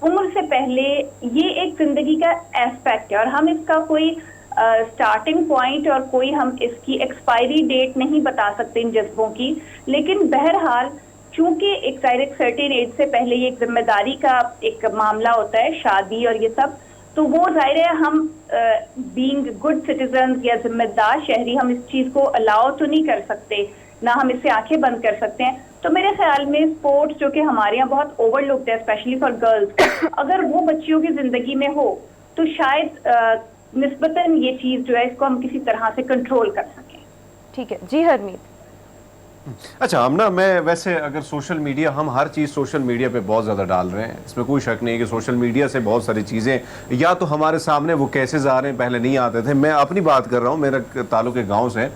उम्र से पहले, ये एक जिंदगी का एस्पेक्ट है और हम इसका कोई स्टार्टिंग पॉइंट और कोई हम इसकी एक्सपायरी डेट नहीं बता सकते इन जज्बों की। लेकिन बहरहाल चूंकि एक सर्टेन एज से पहले ये एक जिम्मेदारी का एक मामला होता है, शादी और ये सब, तो वो जाहिर है हम बीइंग गुड सिटीजन या जिम्मेदार शहरी हम इस चीज को अलाउ तो नहीं कर सकते, ना हम इससे आंखें बंद कर सकते हैं। तो मेरे ख्याल में स्पोर्ट्स जो कि हमारे यहाँ बहुत ओवरलुक्ड है, स्पेशली फॉर गर्ल्स, अगर वो बच्चियों की जिंदगी में हो तो शायद निस्बतन ये चीज जो है इसको हम किसी तरह से कंट्रोल कर सकें। ठीक है जी हरमीत। अच्छा आमना, मैं वैसे अगर सोशल मीडिया, हम हर चीज़ सोशल मीडिया पे बहुत ज़्यादा डाल रहे हैं, इसमें कोई शक नहीं है कि सोशल मीडिया से बहुत सारी चीज़ें या तो हमारे सामने वो केसेस आ रहे हैं, पहले नहीं आते थे। मैं अपनी बात कर रहा हूँ, मेरा ताल्लुक के गाँव से।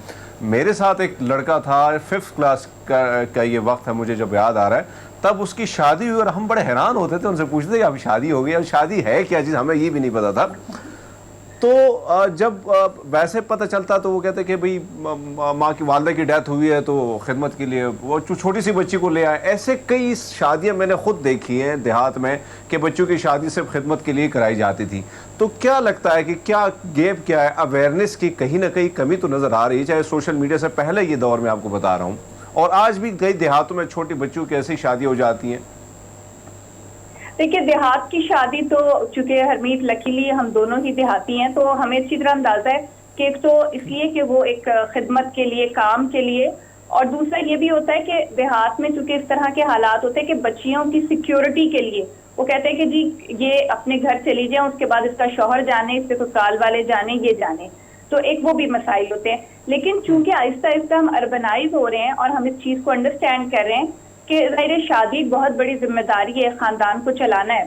मेरे साथ एक लड़का था, 5th क्लास का ये वक्त है, मुझे जब याद आ रहा है, तब उसकी शादी हुई और हम बड़े हैरान होते थे, उनसे पूछते थे अब शादी हो गई, अब शादी है क्या चीज़, हमें ये भी नहीं पता था। तो जब वैसे पता चलता तो वो कहते कि भाई माँ की, वालदा की डेथ हुई है तो खिदमत के लिए वो छोटी सी बच्ची को ले आए। ऐसे कई शादियाँ मैंने खुद देखी हैं देहात में कि बच्चों की शादी सिर्फ खिदमत के लिए कराई जाती थी। तो क्या लगता है कि क्या गैप क्या है, अवेयरनेस की कहीं ना कहीं कमी तो नज़र आ रही है, चाहे सोशल मीडिया से पहले ये दौर में आपको बता रहा हूँ, और आज भी कई देहातों में छोटी बच्चों की ऐसी शादी हो जाती हैं। देखिए देहात की शादी तो, चूंकि हरमीत लकीली हम दोनों ही देहाती हैं, तो हमें अच्छी तरह अंदाजा है कि एक तो इसलिए कि वो एक खिदमत के लिए, काम के लिए, और दूसरा ये भी होता है कि देहात में चूंकि इस तरह के हालात होते हैं कि बच्चियों की सिक्योरिटी के लिए वो कहते हैं कि जी ये अपने घर चली जाए, उसके बाद इसका शौहर जाने, इसके ससुराल वाले जाने, ये जाने, तो एक वो भी मसाइल होते हैं। लेकिन चूंकि आहिस्ता आहिस्ता हम अर्बनाइज हो रहे हैं और हम इस चीज को अंडरस्टैंड कर रहे हैं कि ज़ाहिर शादी एक बहुत बड़ी जिम्मेदारी है, खानदान को चलाना है,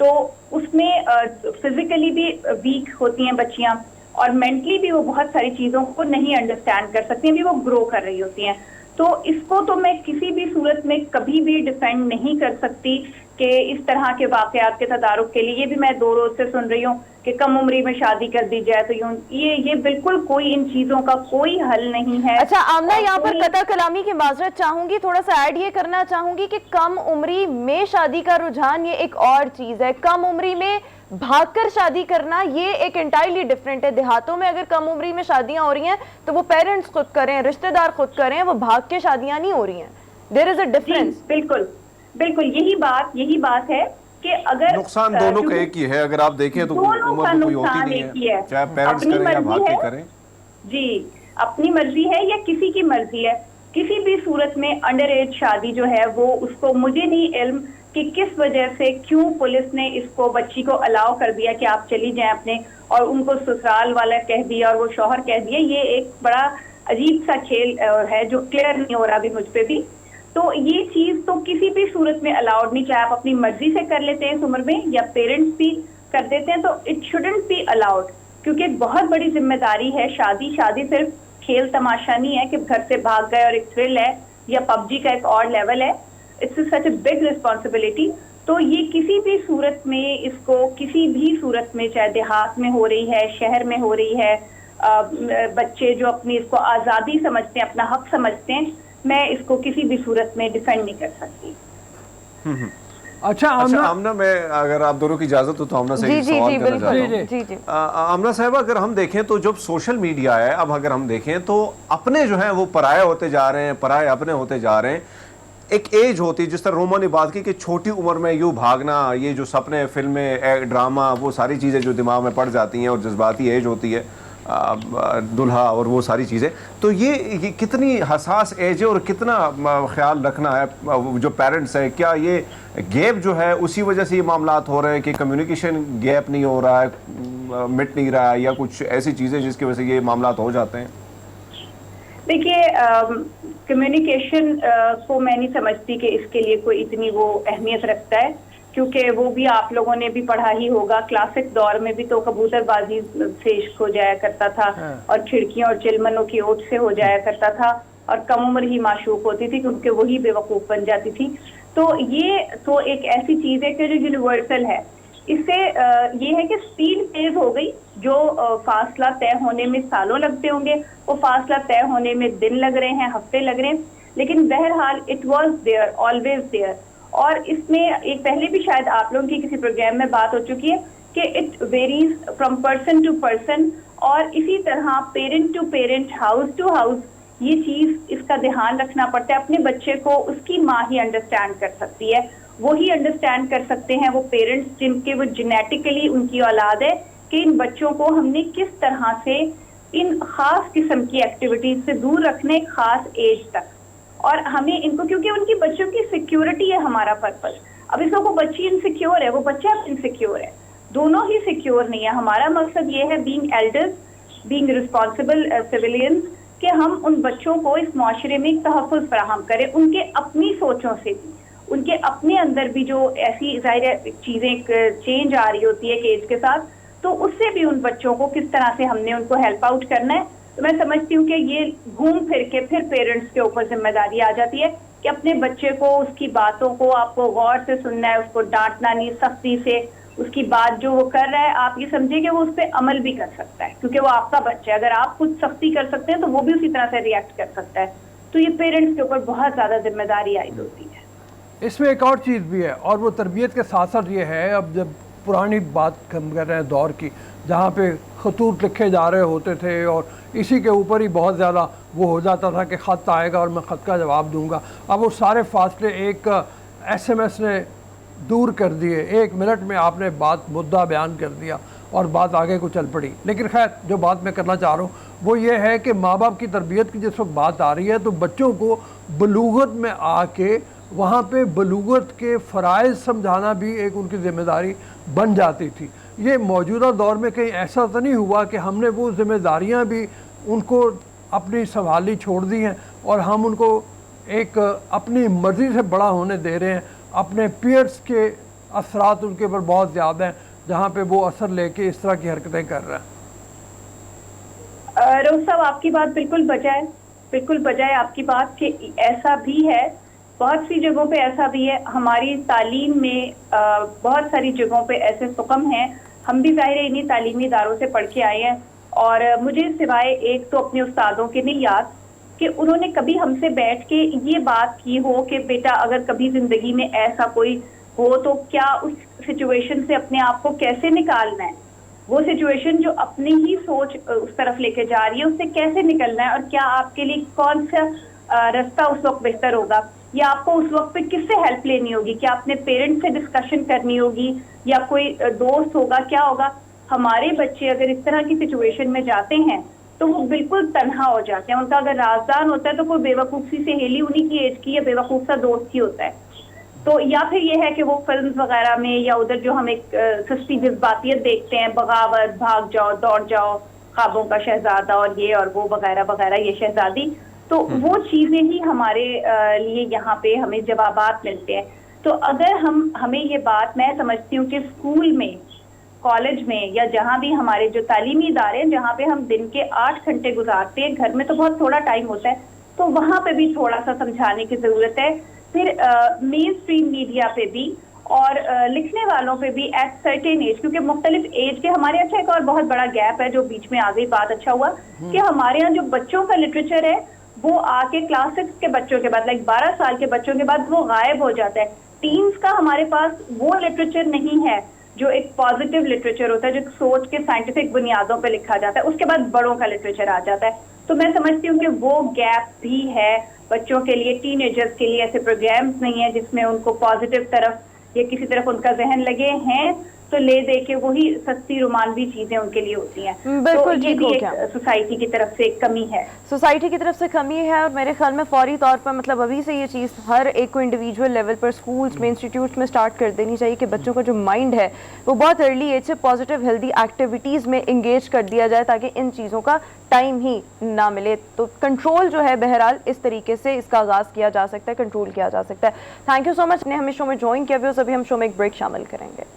तो उसमें फिजिकली भी वीक होती हैं बच्चियां और मेंटली भी वो बहुत सारी चीज़ों को नहीं अंडरस्टैंड कर सकती हैं, भी वो ग्रो कर रही होती हैं। तो इसको तो मैं किसी भी सूरत में कभी भी डिफेंड नहीं कर सकती कि इस तरह के वाकयात के तदारुक के लिए, ये भी मैं 2 रोज से सुन रही हूँ कि कम उम्री में शादी कर दी जाए, तो यूं ये बिल्कुल कोई इन चीजों का कोई हल नहीं है। अच्छा आमना, यहाँ पर कता कलामी की माजरत चाहूंगी, थोड़ा सा ऐड ये करना चाहूंगी कि कम उम्री में शादी का रुझान ये एक और चीज है, कम उम्री में भागकर शादी करना ये एक एंटायरली डिफरेंट है। देहातों में अगर कम उम्री में शादियां हो रही हैं तो वो पेरेंट्स खुद करें, रिश्तेदार खुद करें, वो भाग के शादियां नहीं हो रही हैं। There is a difference. बिल्कुल बिल्कुल, यही बात है कि अगर नुकसान दोनों का एक ही है, अगर आप देखें तो दोनों उम्र का में कोई होती नुकसान नहीं एक ही है। चाहे पेरेंट्स अपनी करें या भाग मर्जी के है करें। जी, अपनी मर्जी है या किसी की मर्जी है, किसी भी सूरत में अंडर एज शादी जो है वो, उसको मुझे नहीं इल्म कि किस वजह से क्यों पुलिस ने इसको बच्ची को अलाउ कर दिया कि आप चली जाएं अपने, और उनको ससुराल वाला कह दिया और वो शौहर कह दिया। ये एक बड़ा अजीब सा खेल है जो क्लियर नहीं हो रहा अभी मुझ पे भी। तो ये चीज तो किसी भी सूरत में अलाउड नहीं, चाहे आप अपनी मर्जी से कर लेते हैं इस उम्र में या पेरेंट्स भी कर देते हैं, तो इट शुडंट बी अलाउड, क्योंकि एक बहुत बड़ी जिम्मेदारी है शादी। शादी सिर्फ खेल तमाशा नहीं है कि घर से भाग गए और एक थ्रिल है या पबजी का एक और लेवल है। It's such a big responsibility. तो ये किसी भी सूरत में, इसको किसी भी सूरत में, चाहे देहात में हो रही है, शहर में हो रही है, बच्चे जो अपनी इसको आज़ादी समझते हैं, अपना हक समझते हैं, मैं इसको किसी भी सूरत में डिफेंड नहीं कर सकती। अच्छा आमना, मैं अगर आप दोनों की इजाजत हो तो आमना से एक सवाल करना चाहता हूं। जी। आमना साहब, अगर हम देखें तो जब सोशल मीडिया है, अब अगर हम देखें तो अपने जो है वो पराये होते जा रहे हैं, पराये अपने होते जा रहे हैं। एक एज होती है, जिस तरह रोमा ने बात की कि छोटी उम्र में यूं भागना, ये जो सपने, फिल्में, ड्रामा, वो सारी चीज़ें जो दिमाग में पड़ जाती हैं, और जज्बाती एज होती है दुल्हा और वो सारी चीज़ें, तो ये कितनी हसास एज है और कितना ख्याल रखना है जो पेरेंट्स है। क्या ये गैप जो है उसी वजह से ये मामलात हो रहे हैं कि कम्युनिकेशन गैप नहीं हो रहा है, मिट नहीं रहा है, या कुछ ऐसी चीज़ें जिसकी वजह से ये मामलात हो जाते हैं? देखिए, कम्युनिकेशन को मैं नहीं समझती कि इसके लिए कोई इतनी वो अहमियत रखता है, क्योंकि वो भी आप लोगों ने भी पढ़ा ही होगा, क्लासिक दौर में भी तो कबूतरबाजी से इश्क हो जाया करता था और खिड़कियों और चिलमनों की ओट से हो जाया करता था, और कम उम्र ही माशूक होती थी क्योंकि वही बेवकूफ़ बन जाती थी। तो ये तो एक ऐसी चीज़ है कि जो यूनिवर्सल है। इससे ये है कि स्पीड तेज हो गई, जो फासला तय होने में सालों लगते होंगे वो फासला तय होने में दिन लग रहे हैं, हफ्ते लग रहे हैं, लेकिन बहरहाल it was there, always there. और इसमें एक पहले भी शायद आप लोगों की किसी प्रोग्राम में बात हो चुकी है कि it varies from person to person, और इसी तरह parent to parent, house to house, ये चीज इसका ध्यान रखना पड़ता है। अपने बच्चे को उसकी माँ ही अंडरस्टैंड कर सकती है, वो ही अंडरस्टैंड कर सकते हैं वो पेरेंट्स जिनके वो जेनेटिकली उनकी औलाद है, कि इन बच्चों को हमने किस तरह से इन खास किस्म की एक्टिविटीज से दूर रखने, खास एज तक। और हमें इनको, क्योंकि उनकी बच्चों की सिक्योरिटी है हमारा पर्पस। अब इसको वो बच्ची इनसिक्योर है, वो बच्चा इनसिक्योर है, दोनों ही सिक्योर नहीं है। हमारा मकसद ये है, being elders, being responsible civilians, कि हम उन बच्चों को इस माशरे में तहफ़्फ़ुज़ फराहम करें, उनके अपनी सोचों से भी, उनके अपने अंदर भी जो ऐसी ज़ाहिर चीज़ें चेंज आ रही होती है कि एज के साथ, तो उससे भी उन बच्चों को किस तरह से हमने उनको हेल्प आउट करना है। तो मैं समझती हूँ कि ये घूम फिर के फिर पेरेंट्स के ऊपर जिम्मेदारी आ जाती है कि अपने बच्चे को, उसकी बातों को आपको गौर से सुनना है, उसको डांटना नहीं, सख्ती से उसकी बात जो वो कर रहा है आप ये समझिए कि वो उस पर अमल भी कर सकता है, क्योंकि वो आपका बच्चा है। अगर आप खुद सख्ती कर सकते हैं तो वो भी उसी तरह से रिएक्ट कर सकता है। तो ये पेरेंट्स के ऊपर बहुत ज़्यादा जिम्मेदारी आयद होती है। इसमें एक और चीज़ भी है, और वो तरबियत के साथ साथ ये है, अब जब पुरानी बात हम कर रहे हैं दौर की, जहाँ पे खतूत लिखे जा रहे होते थे और इसी के ऊपर ही बहुत ज़्यादा वो हो जाता था कि ख़त आएगा और मैं ख़त का जवाब दूंगा। अब वो सारे फासले एक SMS ने दूर कर दिए, 1 मिनट में आपने बात, मुद्दा बयान कर दिया और बात आगे को चल पड़ी। लेकिन खैर, जो बात मैं करना चाह रहा हूँ वो ये है कि माँ बाप की तरबियत की जिस वक्त बात आ रही है, तो बच्चों को बलूगत में आके वहाँ पे बलूगत के फ़राइज़ समझाना भी एक उनकी ज़िम्मेदारी बन जाती थी। ये मौजूदा दौर में कहीं ऐसा तो नहीं हुआ कि हमने वो ज़िम्मेदारियाँ भी उनको अपनी संभाली छोड़ दी हैं और हम उनको एक अपनी मर्ज़ी से बड़ा होने दे रहे हैं। अपने पीयर्स के असरात उनके ऊपर बहुत ज़्यादा हैं, जहाँ पे वो असर लेके इस तरह की हरकतें कर रहे हैं। रऊफ साहब, आपकी बात बिल्कुल बजाय आपकी बात कि ऐसा भी है, बहुत सी जगहों पे ऐसा भी है। हमारी तालीम में बहुत सारी जगहों पे ऐसे हुक्म हैं, हम भी ज़ाहिर है इन्हीं तालीमी इदारों से पढ़ के आए हैं, और मुझे सिवाय एक तो अपने उस्तादों के नहीं याद कि उन्होंने कभी हमसे बैठ के ये बात की हो कि बेटा अगर कभी ज़िंदगी में ऐसा कोई हो तो क्या उस सिचुएशन से अपने आप को कैसे निकालना है, वो सिचुएशन जो अपनी ही सोच उस तरफ लेके जा रही है उससे कैसे निकलना है, और क्या आपके लिए कौन सा रास्ता उस वक्त बेहतर होगा। या आपको उस वक्त पे किससे हेल्प लेनी होगी, क्या अपने पेरेंट्स से डिस्कशन करनी होगी या कोई दोस्त होगा, क्या होगा। हमारे बच्चे अगर इस तरह की सिचुएशन में जाते हैं तो वो बिल्कुल तन्हा हो जाते हैं। उनका अगर राजदान होता है तो कोई बेवकूफ़ी से हेली उन्हीं की एज की या बेवकूफ़ सा दोस्त ही होता है। तो या फिर ये है कि वो फिल्म्स वगैरह में या उधर जो हम एक सस्ती जज्बातियत देखते हैं, बगावत, भाग जाओ, दौड़ जाओ, ख्वाबों का शहजादा और ये और वो वगैरह वगैरह, ये शहजादी, तो वो चीजें ही हमारे लिए यहाँ पे हमें जवाबात मिलते हैं। तो अगर हमें ये बात, मैं समझती हूँ कि स्कूल में, कॉलेज में या जहाँ भी हमारे जो तालीमी इदारे हैं जहाँ पे हम दिन के 8 घंटे गुजारते हैं, घर में तो बहुत थोड़ा टाइम होता है, तो वहाँ पे भी थोड़ा सा समझाने की जरूरत है। फिर मेन स्ट्रीम मीडिया पे भी और लिखने वालों पे भी एट सर्टेन एज, क्योंकि मुख्तलिफ एज के हमारे, अच्छा एक और बहुत बड़ा गैप है जो बीच में आ गई बात, अच्छा हुआ कि हमारे यहाँ जो बच्चों का लिटरेचर है वो आके क्लास 6 के बच्चों के बाद, लाइक 12 साल के बच्चों के बाद वो गायब हो जाता है। टीन्स का हमारे पास वो लिटरेचर नहीं है जो एक पॉजिटिव लिटरेचर होता है, जो सोच के साइंटिफिक बुनियादों पे लिखा जाता है, उसके बाद बड़ों का लिटरेचर आ जाता है। तो मैं समझती हूँ कि वो गैप भी है बच्चों के लिए, टीनेजर्स के लिए ऐसे प्रोग्राम्स नहीं है जिसमें उनको पॉजिटिव तरफ या किसी तरफ उनका जहन लगे हैं तो ले दे के वही सस्ती रोमानवी चीजें उनके लिए होती हैं। बिल्कुल तो ये भी एक सोसाइटी की तरफ से एक कमी है, सोसाइटी की तरफ से कमी है। और मेरे ख्याल में फौरी तौर पर मतलब अभी से ये चीज़ हर एक को इंडिविजुअल लेवल पर स्कूल्स में, इंस्टीट्यूट्स में स्टार्ट कर देनी चाहिए कि बच्चों का जो माइंड है वो बहुत अर्ली एज से पॉजिटिव हेल्दी एक्टिविटीज़ में इंगेज कर दिया जाए ताकि इन चीज़ों का टाइम ही ना मिले। तो कंट्रोल जो है बहरहाल इस तरीके से इसका आगाज़ किया जा सकता है, कंट्रोल किया जा सकता है। थैंक यू सो मच ने हमें शो में ज्वाइन किया। अभी हम शो में एक ब्रेक शामिल करेंगे।